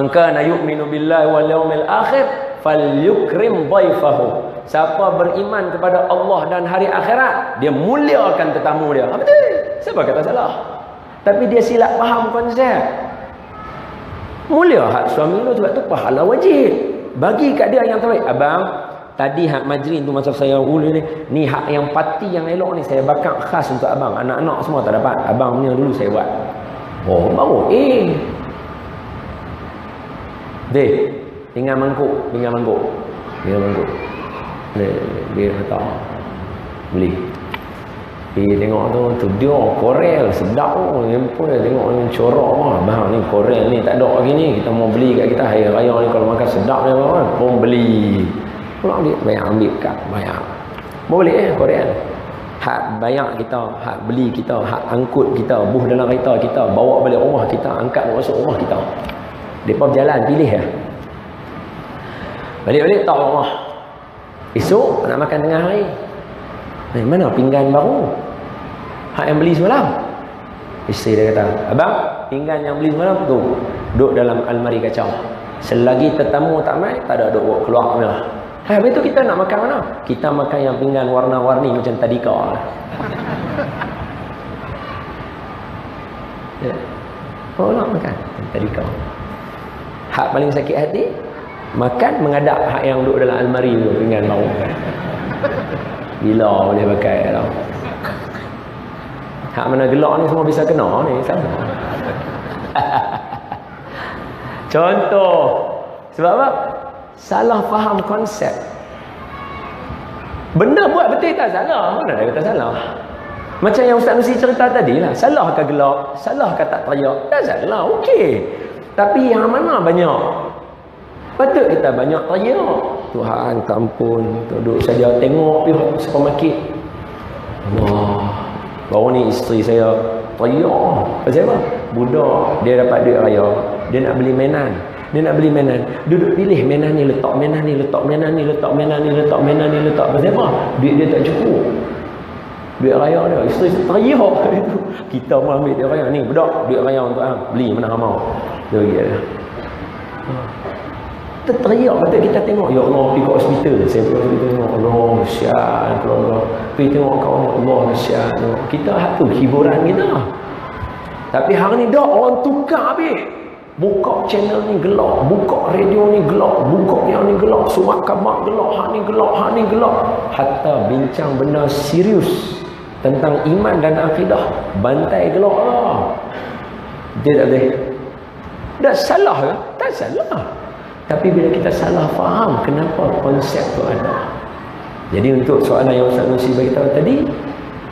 kana yu'minu billahi wal yawmil akhir falyukrim dhaifahu. Siapa beriman kepada Allah dan hari akhirat, dia muliakan tetamu dia. Betul. Siapa kata salah? Tapi dia silap faham konsep. Mulia hak suami tu sebab tu pahala wajib. Bagi kat dia yang terbaik. Abang, tadi hak majrin tu masa saya ulu ni hak yang pati yang elok ni saya bakar khas untuk abang. Anak-anak semua tak dapat. Abang punya dulu saya buat. Oh, baru. Tinggal mangkuk. Dia kata beli. Tengok tu dia korel sedap tu. Apa tengok ni corak lah. Bang ni korel ni tak ada lagi ni. Kita mau beli kat kita hari raya ni kalau makan sedap ni apa pun beli. Pulang dia bayar ambil kat bayar. Boleh korel. Hak bayar kita, hak beli kita, hak angkut kita, buh dalam kereta kita, bawa balik rumah kita, angkat masuk rumah kita. Depa berjalan pilih ya. Balik-balik tak rumah. Esok nak makan tengah hari. Mana pinggan baru? Hak yang beli semalam. Isteri dia kata, abang, pinggan yang beli semalam tu duduk dalam almari kacau. Selagi tetamu tak mai, tak ada duk keluar lah. Habis tu kita nak makan mana? Kita makan yang pinggan warna-warni macam tadika. Ya. Oh nak makan tadika. Hak paling sakit hati, makan mengadap hak yang duduk dalam almari tu, pinggan bau. Bila boleh pakai tau. Hak mana gelak ni semua bisa kena ni sama. Contoh. Sebab apa? Salah faham konsep. Benda buat betul tak salah. Mana ada kata salah? Macam yang Ustaz Nusi cerita tadi lah. Salah ke gelak? Salah ke tak teriak? Tak salah. Okey. Tapi yang mana banyak? Patut kita banyak teriak. Tuhan ampun. Duduk saja tengok pihak supermarket. Allah. Baru ni isteri saya teriak. Pasal apa? Budak. Dia dapat duit raya. Dia nak beli mainan. Duduk pilih mainan ni, letak mainan ni, letak mainan ni, letak mainan ni, letak mainan ni, letak. Pasal apa? Duit dia tak cukup. Duit raya dia. Isteri teriak. Kita mau ambil duit raya ni. Budak, duit raya untuk beli mana mau. Dia bagi dia. Kita teriak. Kata kita tengok. Ya Allah, pergi ke hospital. Saya pergi tengok. Allah, syat. Allah. Pergi tengok kawan. Allah, syat. Kita tu hiburan kita. Tapi hari ni dah orang tukar habis. Buka channel ni gelap, buka radio ni gelap, buka yang ni gelap, surat khabar gelap, hak ni gelap, hak ni gelap. Hatta bincang benda serius tentang iman dan akidah, bantai gelap lah. Dia tak boleh. Tak salah ke? Tak salah. Tapi bila kita salah faham kenapa konsep tu ada. Jadi untuk soalan yang Ustaz Nusi beritahu tadi,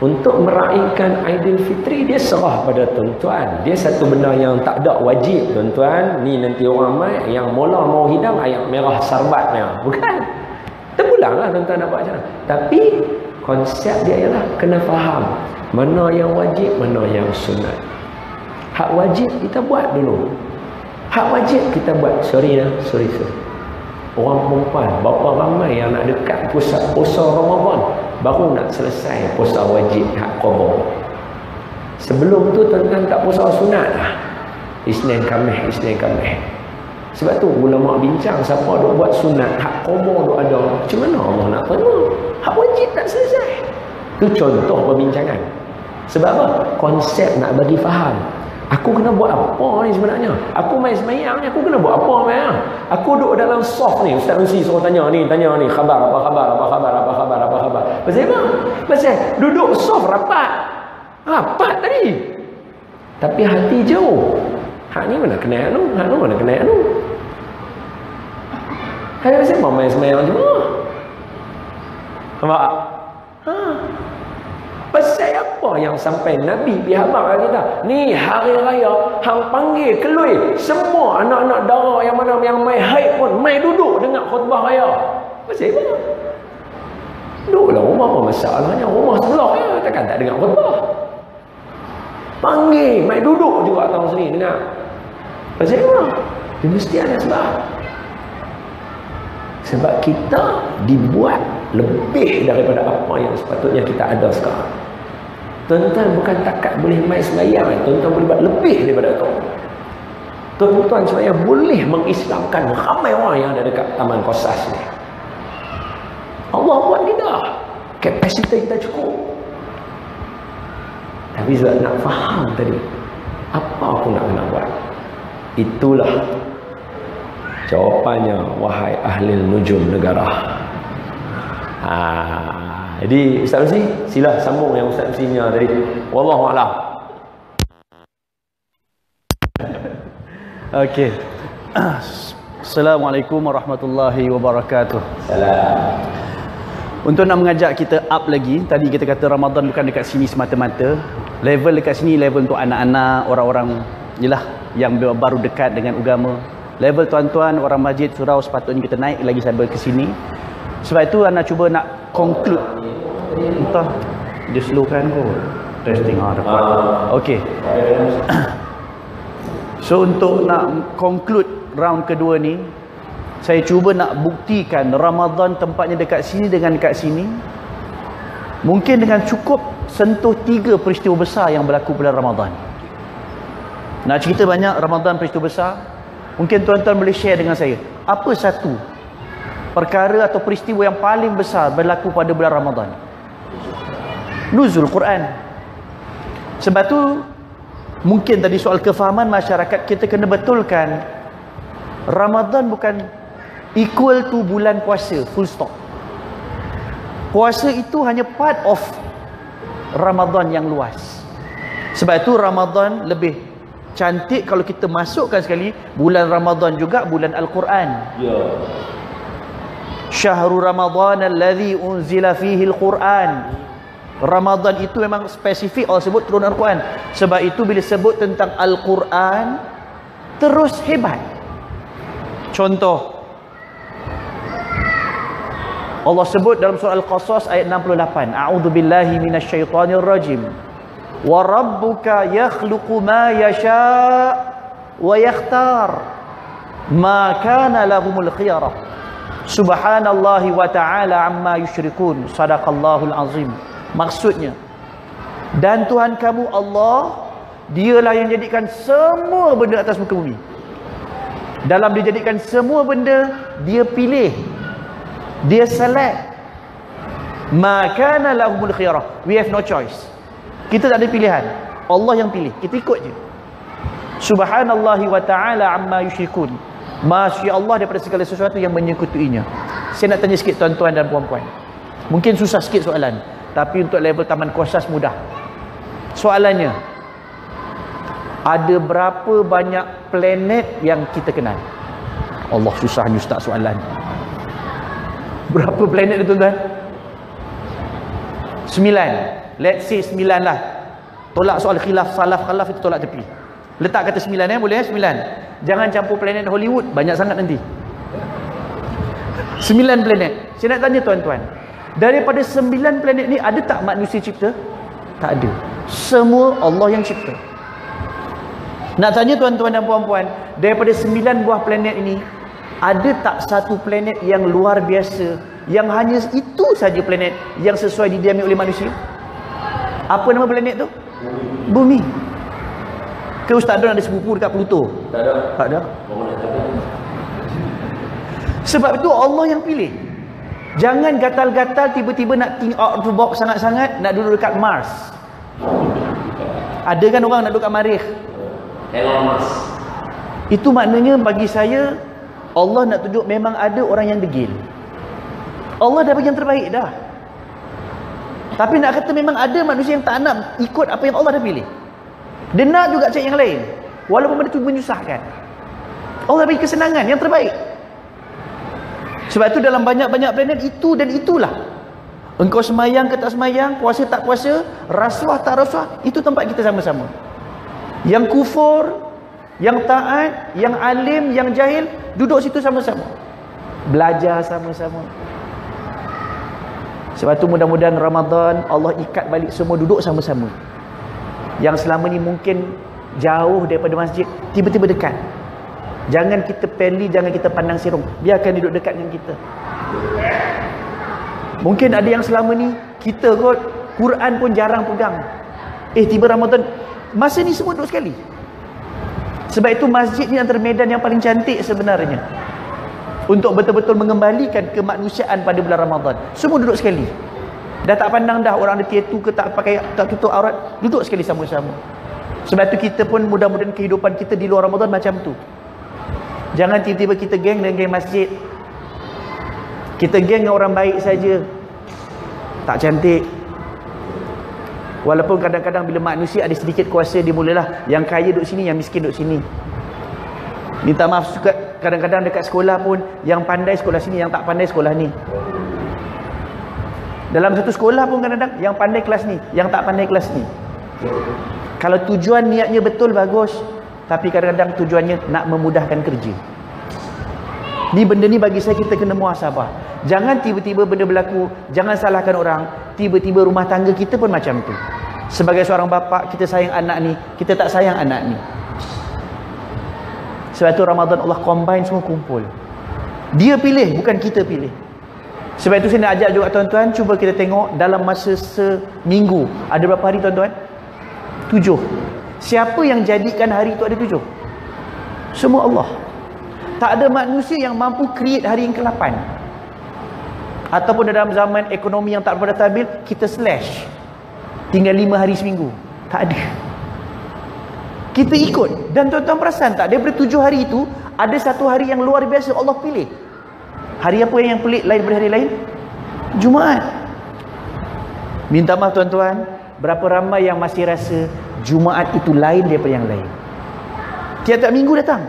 untuk meraihkan Aidilfitri, dia serah pada tuan-tuan. Dia satu benda yang tak ada wajib tuan-tuan. Ni nanti orang mai yang mula mau hidang ayam merah sarbatnya. Bukan. Terpulang lah tuan-tuan nak buat macam mana. Tapi konsep dia ialah kena faham mana yang wajib, mana yang sunat. Hak wajib kita buat dulu. Hak wajib kita buat. Sorry. Orang perempuan, berapa ramai yang nak dekat pusat puasa Ramadan baru nak selesai puasa wajib hak qada. Sebelum tu tuan-tuan tak puasa sunat lah. Isnin Khamis. Sebab tu ulama bincang siapa duk buat sunat hak qada duk ada. Macam mana Allah nak terima? Hak wajib tak selesai. Itu contoh perbincangan. Sebab apa? Konsep nak bagi faham. Aku kena buat apa ni sebenarnya? Aku main semayang ni, aku kena buat apa main? Aku duduk dalam soft ni. Ustaz Nusi suruh tanya ni. Khabar, apa khabar. Pasal apa? Pasal duduk soft rapat. Rapat tadi. Tapi hati jauh. Hak ni mana kena anu? Hak ni mana kena anu? Hai pasal apa main semayang je? Nampak? Pasal apa yang sampai Nabi bihabar kita? Ni hari raya hang panggil kelui semua anak-anak dara yang mana yang mai haid pun mai duduk dengar khutbah raya. Pasal apa? Duduklah rumah apa masalahnya? Rumah sebelah ya, takkan tak dengar khutbah. Panggil mai duduk juga tahun sini dengar. Pasal apa? Dia mesti ada sebab. Sebab kita dibuat lebih daripada apa yang sepatutnya kita ada sekarang. Tuan-tuan bukan takat boleh main sembahyang, tuan-tuan boleh buat lebih daripada itu. Tuan-tuan supaya boleh mengislamkan ramai orang yang ada dekat Taman Qasas ni. Allah buat kita. Kapasiti kita cukup. Tapi sebab nak faham tadi, apa aku nak kena buat? Itulah jawapannya, wahai ahli nujum negara. Jadi Ustaz Nusi, sila sambung yang Ustaz Nusi-nya tadi. Wallahu a'lam. Okey. Assalamualaikum warahmatullahi wabarakatuh. Salam. Untuk nak mengajak kita up lagi, tadi kita kata Ramadan bukan dekat sini semata-mata. Level dekat sini level untuk anak-anak, orang-orang jelah yang baru dekat dengan agama. Level tuan-tuan, orang masjid, surau sepatutnya kita naik lagi sampai ke sini. Sebab itu anak cuba nak conclude. Entah dia slowkan kot. Testing dapat. Okey. So untuk nak conclude round kedua ni, saya cuba nak buktikan Ramadan tempatnya dekat sini dengan dekat sini. Mungkin dengan cukup sentuh 3 peristiwa besar yang berlaku bulan Ramadan. Nak cerita banyak Ramadan peristiwa besar. Mungkin tuan-tuan boleh share dengan saya. Apa satu perkara atau peristiwa yang paling besar berlaku pada bulan Ramadan. Nuzul Quran. Sebab tu mungkin tadi soal kefahaman masyarakat kita kena betulkan, Ramadan bukan equal to bulan puasa, full stop. Puasa itu hanya part of Ramadan yang luas. Sebab itu Ramadan lebih cantik kalau kita masukkan sekali bulan Ramadan juga bulan Al-Quran. Ya. Syahrul Ramadan alladhi unzila fihi Al-Quran. Ramadan itu memang spesifik Allah sebut turun Al-Quran. Sebab itu bila sebut tentang Al-Quran terus hebat. Contoh, Allah sebut dalam surah Al-Qasas ayat 68, a'udzubillahi minasyaitonir rajim. Wa rabbuka yakhluqu ma yasha' wa yakhtar ma kana lahumul khiyarah. Subhanallahi wa ta'ala amma yusyrikun. Sadaqallahul azim. Maksudnya, dan Tuhan kamu Allah, dialah yang jadikan semua benda atas muka bumi. Dalam dia jadikan semua benda, dia pilih, dia select. Makana lahumul khiyarah. We have no choice. Kita tak ada pilihan. Allah yang pilih. Kita ikut je. Subhanallahi wa ta'ala amma yusyrikun. Masya Allah daripada segala sesuatu yang menyekutuinya. Saya nak tanya sikit tuan-tuan dan puan-puan. Mungkin susah sikit soalan, tapi untuk level taman kuasas mudah. Soalannya, ada berapa banyak planet yang kita kenal? Allah, susahnya ustaz soalan. Berapa planet itu tuan? 9. Let's say 9 lah. Tolak soal khilaf, salaf, khalaf itu tolak tepi. Letak kata 9 boleh 9. Jangan campur planet Hollywood, banyak sangat nanti. 9 planet. Saya nak tanya tuan-tuan, daripada 9 planet ni ada tak manusia cipta? Tak ada. Semua Allah yang cipta. Nak tanya tuan-tuan dan puan-puan, daripada 9 buah planet ini, ada tak satu planet yang luar biasa, yang hanya itu saja planet yang sesuai didiami oleh manusia? Apa nama planet tu? Bumi. Ke Ustaz Don ada sepupu dekat Pluto? Tak ada. Tak ada. Sebab itu Allah yang pilih. Jangan gatal-gatal tiba-tiba nak think out of the box sangat-sangat, nak duduk dekat Mars. Ada kan orang nak duduk kat Marikh? Elon Musk. Itu maknanya bagi saya, Allah nak tunjuk memang ada orang yang degil. Allah dah bagi yang terbaik dah. Tapi nak kata memang ada manusia yang tak nak ikut apa yang Allah dah pilih. Dia nak juga cari yang lain, walaupun benda itu menyusahkan. Allah bagi kesenangan yang terbaik. Sebab itu dalam banyak-banyak planet itu dan itulah, engkau semayang ke tak semayang, puasa tak puasa, rasuah tak rasuah, itu tempat kita sama-sama. Yang kufur, yang taat, yang alim, yang jahil, duduk situ sama-sama, belajar sama-sama. Sebab itu mudah-mudahan Ramadan Allah ikat balik semua duduk sama-sama. Yang selama ni mungkin jauh daripada masjid, tiba-tiba dekat. Jangan kita peli, jangan kita pandang sirung, biarkan duduk dekat dengan kita. Mungkin ada yang selama ni kita kot Quran pun jarang pegang, tiba Ramadan, masa ni semua duduk sekali. Sebab itu masjid ni antara medan yang paling cantik sebenarnya untuk betul-betul mengembalikan kemanusiaan pada bulan Ramadan. Semua duduk sekali. Dah tak pandang dah orang ada tattoo ke tak pakai, tak tutup aurat, duduk sekali sama-sama. Sebab tu kita pun mudah-mudahan kehidupan kita di luar Ramadan macam tu. Jangan tiba-tiba kita geng dengan geng masjid. Kita geng dengan orang baik saja, tak cantik. Walaupun kadang-kadang bila manusia ada sedikit kuasa, dia mulalah yang kaya duduk sini, yang miskin duduk sini. Minta maaf juga kadang-kadang dekat sekolah pun, yang pandai sekolah sini, yang tak pandai sekolah ni. Dalam satu sekolah pun kadang-kadang yang pandai kelas ni, yang tak pandai kelas ni. Kalau tujuan niatnya betul, bagus. Tapi kadang-kadang tujuannya nak memudahkan kerja. Ni benda ni bagi saya kita kena muhasabah. Jangan tiba-tiba benda berlaku, jangan salahkan orang, tiba-tiba rumah tangga kita pun macam tu. Sebagai seorang bapa, kita sayang anak ni, kita tak sayang anak ni. Sebab tu Ramadan Allah combine semua, kumpul. Dia pilih, bukan kita pilih. Sebab itu saya nak ajak juga tuan-tuan, cuba kita tengok dalam masa seminggu, ada berapa hari tuan-tuan? 7. Siapa yang jadikan hari itu ada 7? Semua Allah. Tak ada manusia yang mampu create hari yang ke-8. Ataupun dalam zaman ekonomi yang tak berada stabil, kita slash. Tinggal 5 hari seminggu. Tak ada. Kita ikut. Dan tuan-tuan perasan tak, daripada 7 hari itu, ada satu hari yang luar biasa Allah pilih. Hari apa yang pelik lain daripada hari lain? Jumaat. Minta maaf tuan-tuan, berapa ramai yang masih rasa Jumaat itu lain daripada yang lain? Tiap-tiap minggu datang.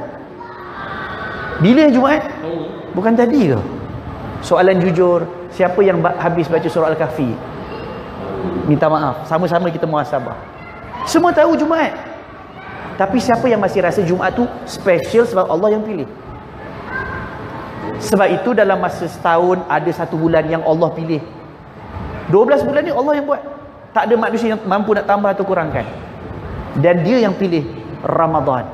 Bila Jumaat? Bukan tadi ke? Soalan jujur, siapa yang habis baca surah Al-Kahfi? Minta maaf, sama-sama kita muhasabah. Semua tahu Jumaat. Tapi siapa yang masih rasa Jumaat tu special sebab Allah yang pilih? Sebab itu dalam masa setahun ada 1 bulan yang Allah pilih. 12 bulan ni Allah yang buat. Tak ada manusia yang mampu nak tambah atau kurangkan. Dan dia yang pilih Ramadan.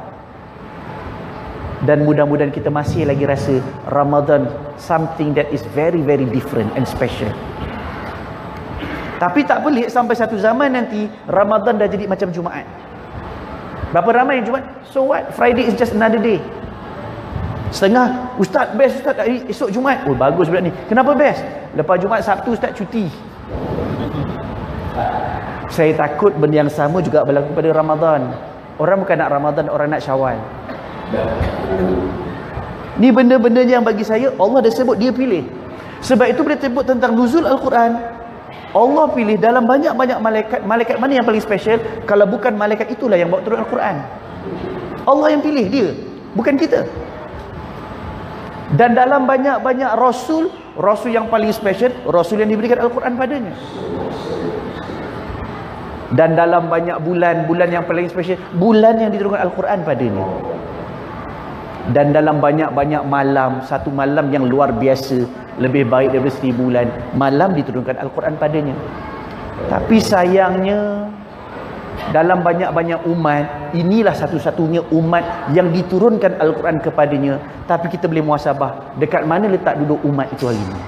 Dan mudah-mudahan kita masih lagi rasa Ramadan something that is very very different and special. Tapi tak pelik sampai satu zaman nanti Ramadan dah jadi macam Jumaat. Berapa ramai yang Jumaat? So what? Friday is just another day. Setengah, Ustaz best Ustaz, esok Jumaat. Oh bagus bulan ni. Kenapa best? Lepas Jumaat, Sabtu Ustaz cuti. Saya takut benda yang sama juga berlaku pada Ramadan. Orang bukan nak Ramadan, orang nak Syawal. Ni benda-benda yang bagi saya Allah dah sebut dia pilih. Sebab itu bila sebut tentang nuzul Al-Quran, Allah pilih dalam banyak-banyak malaikat. Malaikat mana yang paling special? Kalau bukan malaikat itulah yang bawa turun Al-Quran. Allah yang pilih dia, bukan kita. Dan dalam banyak-banyak Rasul, Rasul yang paling special, Rasul yang diberikan Al-Quran padanya. Dan dalam banyak bulan, bulan yang paling special, bulan yang diturunkan Al-Quran padanya. Dan dalam banyak-banyak malam, satu malam yang luar biasa, lebih baik daripada 1000 bulan, malam diturunkan Al-Quran padanya. Tapi sayangnya, dalam banyak-banyak umat, inilah satu-satunya umat yang diturunkan Al-Quran kepadanya. Tapi kita boleh muhasabah, dekat mana letak duduk umat itu hari ini?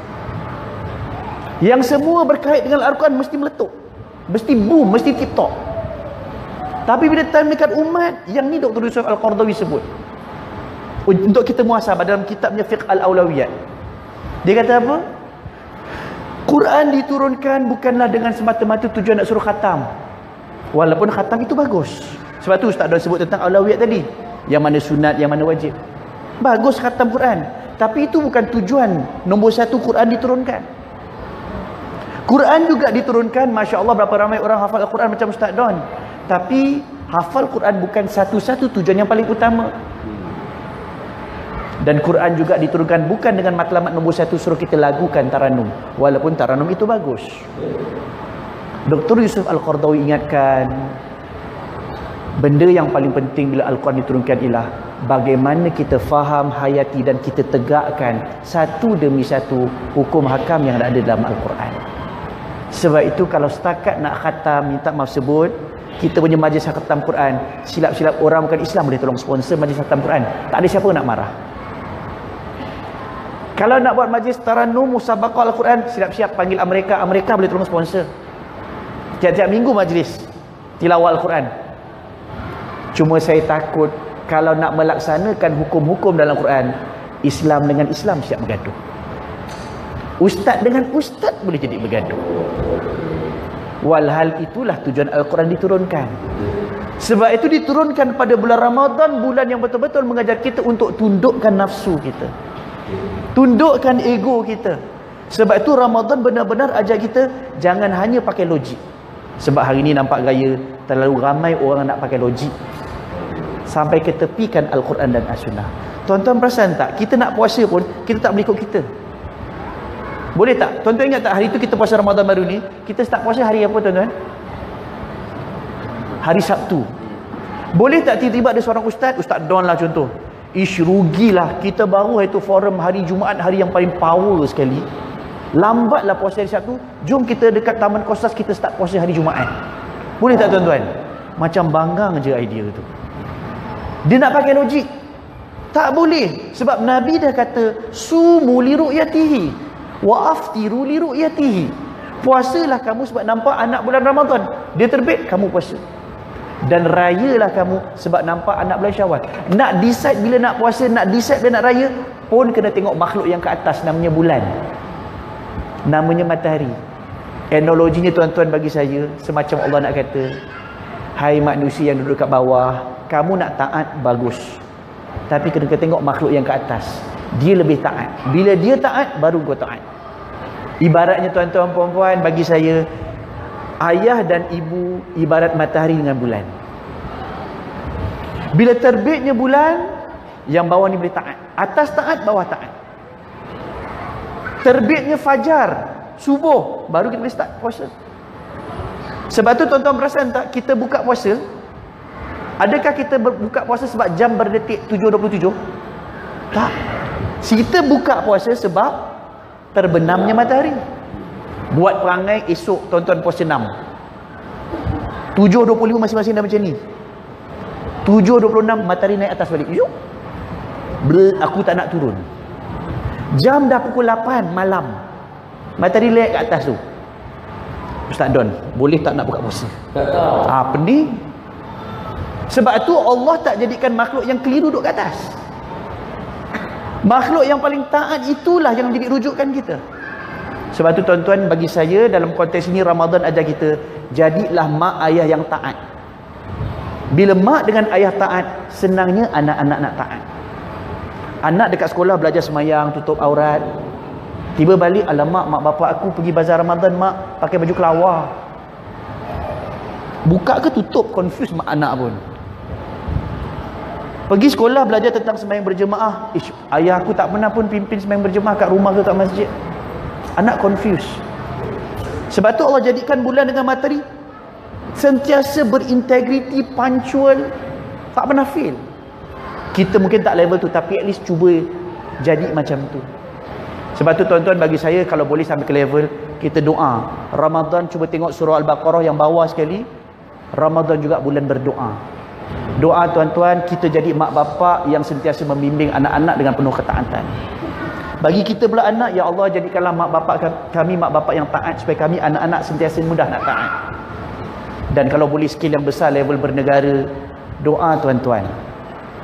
Yang semua berkait dengan Al-Quran mesti meletup, mesti boom, mesti tip-top. Tapi bila time dekat umat, yang ni Dr. Yusuf Al-Qaradawi sebut, untuk kita muhasabah dalam kitabnya Fiqh Al-Awlawiyat. Dia kata apa? Quran diturunkan bukanlah dengan semata-mata tujuan nak suruh khatam. Walaupun khatam itu bagus. Sebab tu Ustaz dah sebut tentang Awlawiyat tadi. Yang mana sunat, yang mana wajib. Bagus khatam Quran. Tapi itu bukan tujuan nombor 1 Quran diturunkan. Quran juga diturunkan, Masya Allah berapa ramai orang hafal Al-Quran macam Ustaz Don. Tapi hafal Quran bukan satu-satu tujuan yang paling utama. Dan Quran juga diturunkan bukan dengan matlamat nombor 1 suruh kita lagukan taranum. Walaupun taranum itu bagus. Dr. Yusuf Al-Qaradawi ingatkan, benda yang paling penting bila Al-Quran diturunkan ialah bagaimana kita faham, hayati dan kita tegakkan satu demi satu hukum hakam yang ada dalam Al-Quran. Sebab itu kalau setakat nak khatam, minta maaf sebut, kita punya majlis khatam Quran, silap-silap orang bukan Islam boleh tolong sponsor majlis khatam Quran. Tak ada siapa nak marah. Kalau nak buat majlis taranum musabaqah Al-Quran, siap-siap panggil Amerika boleh tolong sponsor. Tiap-tiap minggu majlis tilawah Al-Quran. Cuma saya takut kalau nak melaksanakan hukum-hukum dalam Quran, Islam dengan Islam siap bergaduh. Ustaz dengan ustaz boleh jadi bergaduh. Walhal itulah tujuan Al-Quran diturunkan. Sebab itu diturunkan pada bulan Ramadan, bulan yang betul-betul mengajar kita untuk tundukkan nafsu kita, tundukkan ego kita. Sebab itu Ramadan benar-benar ajar kita jangan hanya pakai logik. Sebab hari ini nampak gaya terlalu ramai orang nak pakai logik, sampai ketepikan Al-Quran dan As-Sunnah. Tuan-tuan perasan tak, kita nak puasa pun kita tak boleh ikut kita. Boleh tak? Tuan-tuan ingat tak hari itu kita puasa Ramadan baru ni, kita start puasa hari apa tuan-tuan? Hari Sabtu. Boleh tak tiba-tiba ada seorang ustaz Don lah contoh, ish rugilah kita baru itu forum hari Jumaat, hari yang paling power sekali, lambatlah puasa hari Sabtu, jom kita dekat Taman Kosas kita start puasa hari Jumaat. Boleh tak tuan-tuan? Macam banggang je idea tu. Dia nak pakai logik. Tak boleh. Sebab Nabi dah kata sumu li ru'yatihi wa aftiru li ru'yatihi. Puasalah kamu sebab nampak anak bulan Ramadan, dia terbit, kamu puasa. Dan rayalah kamu sebab nampak anak bulan Syawal. Nak decide bila nak puasa, nak decide bila nak raya pun kena tengok makhluk yang ke atas namanya bulan. Namanya matahari. Analoginya tuan-tuan bagi saya semacam Allah nak kata, hai manusia yang duduk kat bawah, kamu nak taat bagus, tapi kena tengok makhluk yang ke atas, dia lebih taat. Bila dia taat, baru kau taat. Ibaratnya tuan-tuan puan-puan, bagi saya, ayah dan ibu ibarat matahari dengan bulan. Bila terbitnya bulan, yang bawah ni boleh taat. Atas taat, bawah taat. Terbitnya fajar, subuh, baru kita boleh start puasa. Sebab tu tuan-tuan perasan tak, kita buka puasa, adakah kita buka puasa sebab jam berdetik 7.27? Tak. Kita buka puasa sebab terbenamnya matahari. Buat perangai esok tuan-tuan puasa 6. 7.25 masing-masing dah macam ni. 7.26 matahari naik atas balik. Yuk. Aku tak nak turun. Jam dah pukul 8 malam, matahari naik kat atas tu. Ustaz Don, boleh tak nak buka puasa? Tak tahu. Pening. Sebab tu Allah tak jadikan makhluk yang keliru duduk kat atas. Makhluk yang paling taat itulah yang jadi rujukan kita. Sebab tu tuan-tuan, bagi saya dalam konteks ini Ramadan ajar kita, jadilah mak ayah yang taat. Bila mak dengan ayah taat, senangnya anak-anak nak taat. Anak dekat sekolah belajar semayang, tutup aurat, tiba balik, alamak mak bapak aku pergi bazar Ramadan mak, pakai baju kelawar. Buka ke tutup, confuse mak anak pun. Pergi sekolah belajar tentang sembahyang berjemaah, ayah aku tak pernah pun pimpin sembahyang berjemaah kat rumah ke kat masjid. Anak confuse. Sebab tu Allah jadikan bulan dengan matahari sentiasa berintegriti, punctual, tak pernah fail. Kita mungkin tak level tu, tapi at least cuba jadi macam tu. Sebab tu tuan-tuan, bagi saya kalau boleh sampai ke level kita doa Ramadan, cuba tengok surah Al-Baqarah yang bawah sekali. Ramadan juga bulan berdoa. Doa tuan-tuan, kita jadi mak bapak yang sentiasa membimbing anak-anak dengan penuh ketaatan. Bagi kita pula anak, ya Allah jadikanlah mak bapak kami mak bapak yang taat, supaya kami anak-anak sentiasa mudah nak taat. Dan kalau boleh skill yang besar, level bernegara, doa tuan-tuan,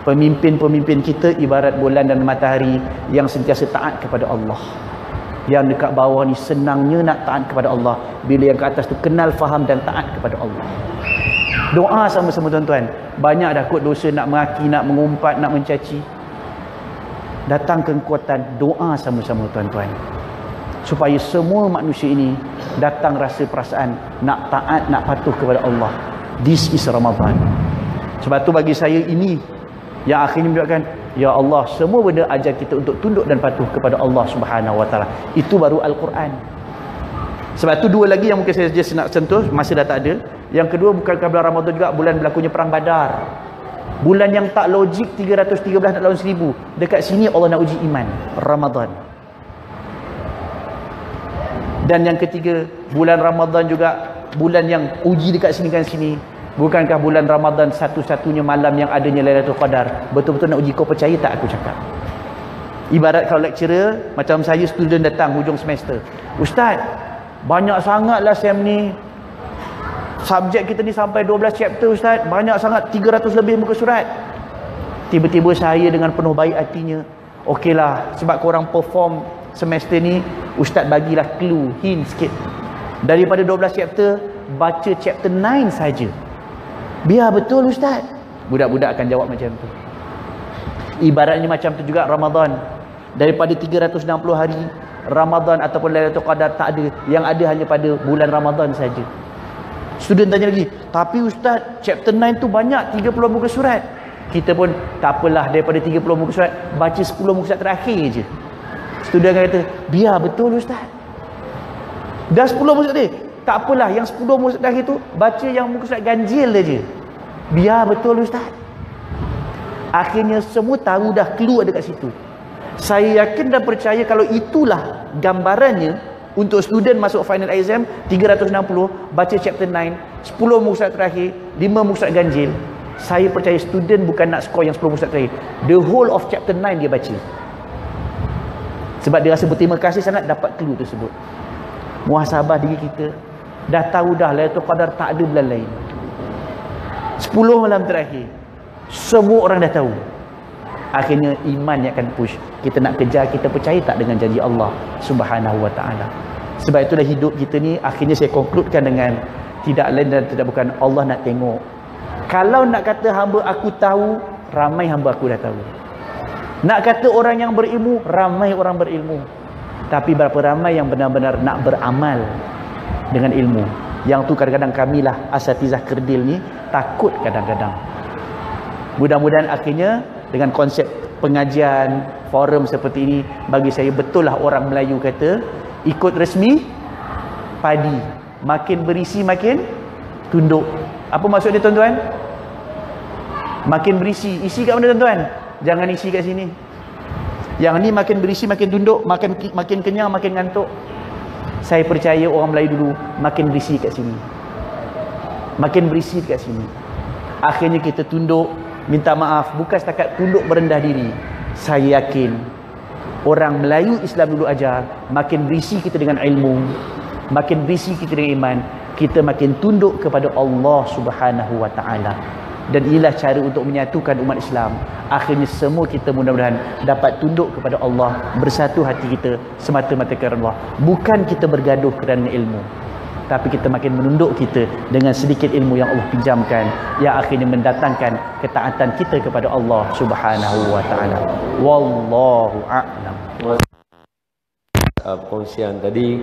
pemimpin-pemimpin kita ibarat bulan dan matahari yang sentiasa taat kepada Allah. Yang dekat bawah ni senangnya nak taat kepada Allah, bila yang ke atas tu kenal, faham dan taat kepada Allah. Doa sama-sama tuan-tuan. Banyak dah kot dosa, nak maki, nak mengumpat, nak mencaci. Datang kekuatan, doa sama-sama tuan-tuan, supaya semua manusia ini datang rasa perasaan nak taat, nak patuh kepada Allah. This is Ramadan. Sebab tu bagi saya ini yang akhirnya menyebabkan, ya Allah, semua benda ajar kita untuk tunduk dan patuh kepada Allah Subhanahu Wa Taala. Itu baru Al-Quran. Sebab tu dua lagi yang mungkin saya just nak sentuh, masa dah tak ada. Yang kedua, bukankah bulan Ramadan juga bulan berlakunya perang Badar? Bulan yang tak logik, 313 nak lawan 1000. Dekat sini Allah nak uji iman, Ramadan. Dan yang ketiga, bulan Ramadan juga bulan yang uji dekat sini kan sini. Bukankah bulan Ramadan satu-satunya malam yang adanya Lailatul Qadar? Betul-betul nak uji kau percaya tak aku cakap? Ibarat kalau lecturer, macam saya, student datang hujung semester, Ustaz, banyak sangatlah sem ni, subjek kita ni sampai 12 chapter Ustaz, banyak sangat, 300 lebih muka surat. Tiba-tiba saya dengan penuh baik hatinya, okeylah, sebab korang perform semester ni, Ustaz bagilah clue, hint sikit. Daripada 12 chapter, baca chapter 9 saja. Biar betul Ustaz. Budak-budak akan jawab macam tu. Ibaratnya macam tu juga Ramadan. Daripada 360 hari Ramadan ataupun Lailatul Qadar tak ada. Yang ada hanya pada bulan Ramadan saja. Student tanya lagi, tapi Ustaz, chapter 9 tu banyak, 30 muka surat. Kita pun tak apalah, daripada 30 muka surat, baca 10 muka surat terakhir je. Student akan kata, biar betul Ustaz. Dah 10 muka surat terakhir, tak apalah, yang 10 muka surat terakhir tu baca yang muka surat ganjil je. Biar betul Ustaz. Akhirnya semua tahu dah, clue ada kat situ. Saya yakin dan percaya kalau itulah gambarannya untuk student masuk final exam 360, baca chapter 9, 10 muka surat terakhir, 5 muka surat ganjil. Saya percaya student bukan nak score yang 10 muka surat terakhir, the whole of chapter 9 dia baca. Sebab dia rasa berterima kasih sangat dapat clue tersebut. Muhasabah diri kita, dah tahu dah Lailatul Qadar tak ada bulan lain. 10 malam terakhir, semua orang dah tahu. Akhirnya iman yang akan push kita nak kejar, kita percaya tak dengan janji Allah Subhanahu Wa Taala. Sebab itulah hidup kita ni akhirnya saya konkludkan dengan tidak lain dan tidak bukan Allah nak tengok. Kalau nak kata hamba aku tahu, ramai hamba aku dah tahu. Nak kata orang yang berilmu, ramai orang berilmu. Tapi berapa ramai yang benar-benar nak beramal dengan ilmu. Yang tu kadang-kadang kamilah asatizah kerdil ni takut kadang-kadang. Mudah-mudahan akhirnya dengan konsep pengajian, forum seperti ini, bagi saya betul lah orang Melayu kata, ikut resmi padi, makin berisi makin tunduk. Apa maksud dia tuan-tuan? Makin berisi, isi kat mana tuan-tuan? Jangan isi kat sini. Yang ni makin berisi makin tunduk, makin kenyang makin ngantuk. Saya percaya orang Melayu dulu makin berisi kat sini. Makin berisi kat sini. Akhirnya kita tunduk, minta maaf, bukan setakat tunduk merendah diri. Saya yakin orang Melayu Islam dulu ajar, makin berisi kita dengan ilmu, makin berisi kita dengan iman, kita makin tunduk kepada Allah Subhanahu wa taala. Dan inilah cara untuk menyatukan umat Islam. Akhirnya semua kita mudah-mudahan dapat tunduk kepada Allah, bersatu hati kita semata-mata kerana Allah. Bukan kita bergaduh kerana ilmu, tapi kita makin menunduk kita dengan sedikit ilmu yang Allah pinjamkan, yang akhirnya mendatangkan ketaatan kita kepada Allah Subhanahu wa taala. Wallahu a'lam. Perkongsian tadi,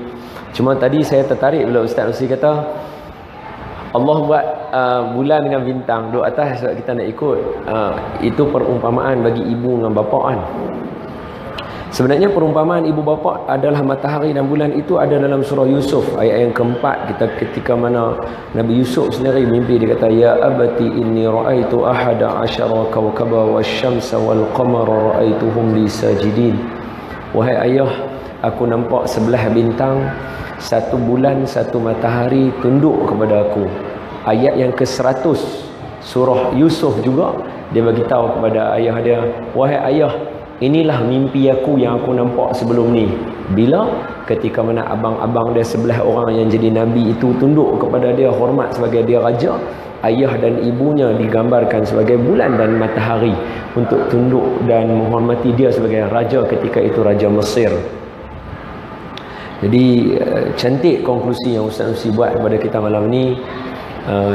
cuma tadi saya tertarik bila Ustaz Nusi kata Allah buat bulan dengan bintang duduk atas sebab kita nak ikut. Itu perumpamaan bagi ibu dengan bapa kan. Sebenarnya perumpamaan ibu bapa adalah matahari dan bulan itu ada dalam surah Yusuf ayat yang keempat. Kita ketika mana Nabi Yusuf sendiri mimpi, dia kata ya abati inni ra'aitu ahada asyara kawkaba wasyamsa wal qamara ra'aituhum li sajidin. Wahai ayah, aku nampak 11 bintang, 1 bulan, 1 matahari tunduk kepada aku. Ayat yang ke-100 surah Yusuf juga, dia bagi tahu kepada ayah dia, wahai ayah, inilah mimpi aku yang aku nampak sebelum ni. Bila? Ketika mana abang-abang dia 11 orang yang jadi nabi itu tunduk kepada dia, hormat sebagai dia raja. Ayah dan ibunya digambarkan sebagai bulan dan matahari untuk tunduk dan menghormati dia sebagai raja ketika itu, Raja Mesir. Jadi cantik konklusi yang Ustaz Nusi buat kepada kita malam ni.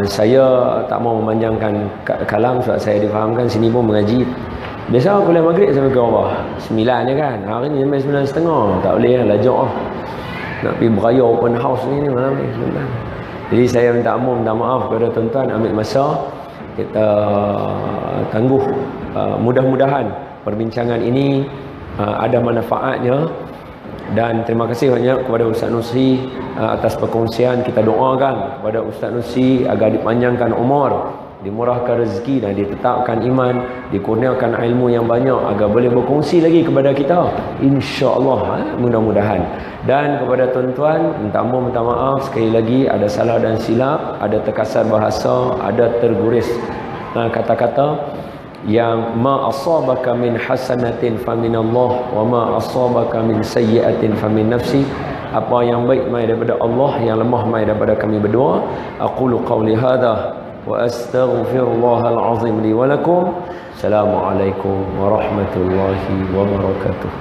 Saya tak mau memanjangkan kalam sebab saya difahamkan sini pun mengaji. Biasa kuliah maghrib sampai ke bawah 9 je kan. Hari ni sampai 9.30. Tak boleh lah, lajak lah. Nak pergi beraya open house ni malam ni. Jadi saya minta maaf kepada tuan-tuan, ambil masa kita tangguh. Mudah-mudahan perbincangan ini ada manfaatnya. Dan terima kasih banyak kepada Ustaz Nusi atas perkongsian. Kita doakan kepada Ustaz Nusi agar dipanjangkan umur, dimurahkan rezeki dan ditetapkan iman, dikurniakan ilmu yang banyak agar boleh berkongsi lagi kepada kita, insya-Allah, mudah-mudahan. Dan kepada tuan-tuan, minta maaf sekali lagi, ada salah dan silap, ada terkasar bahasa, ada terguris kata-kata. Yang ma asabaka min hasanatin faminallah wa ma asabaka min sayyi'atin famin nafsi. Apa yang baik mai daripada Allah, yang lemah mai daripada kami berdua. Aqulu qawli hadha wa astaghfirullahal azim li wa lakum. Assalamualaikum warahmatullahi wabarakatuh.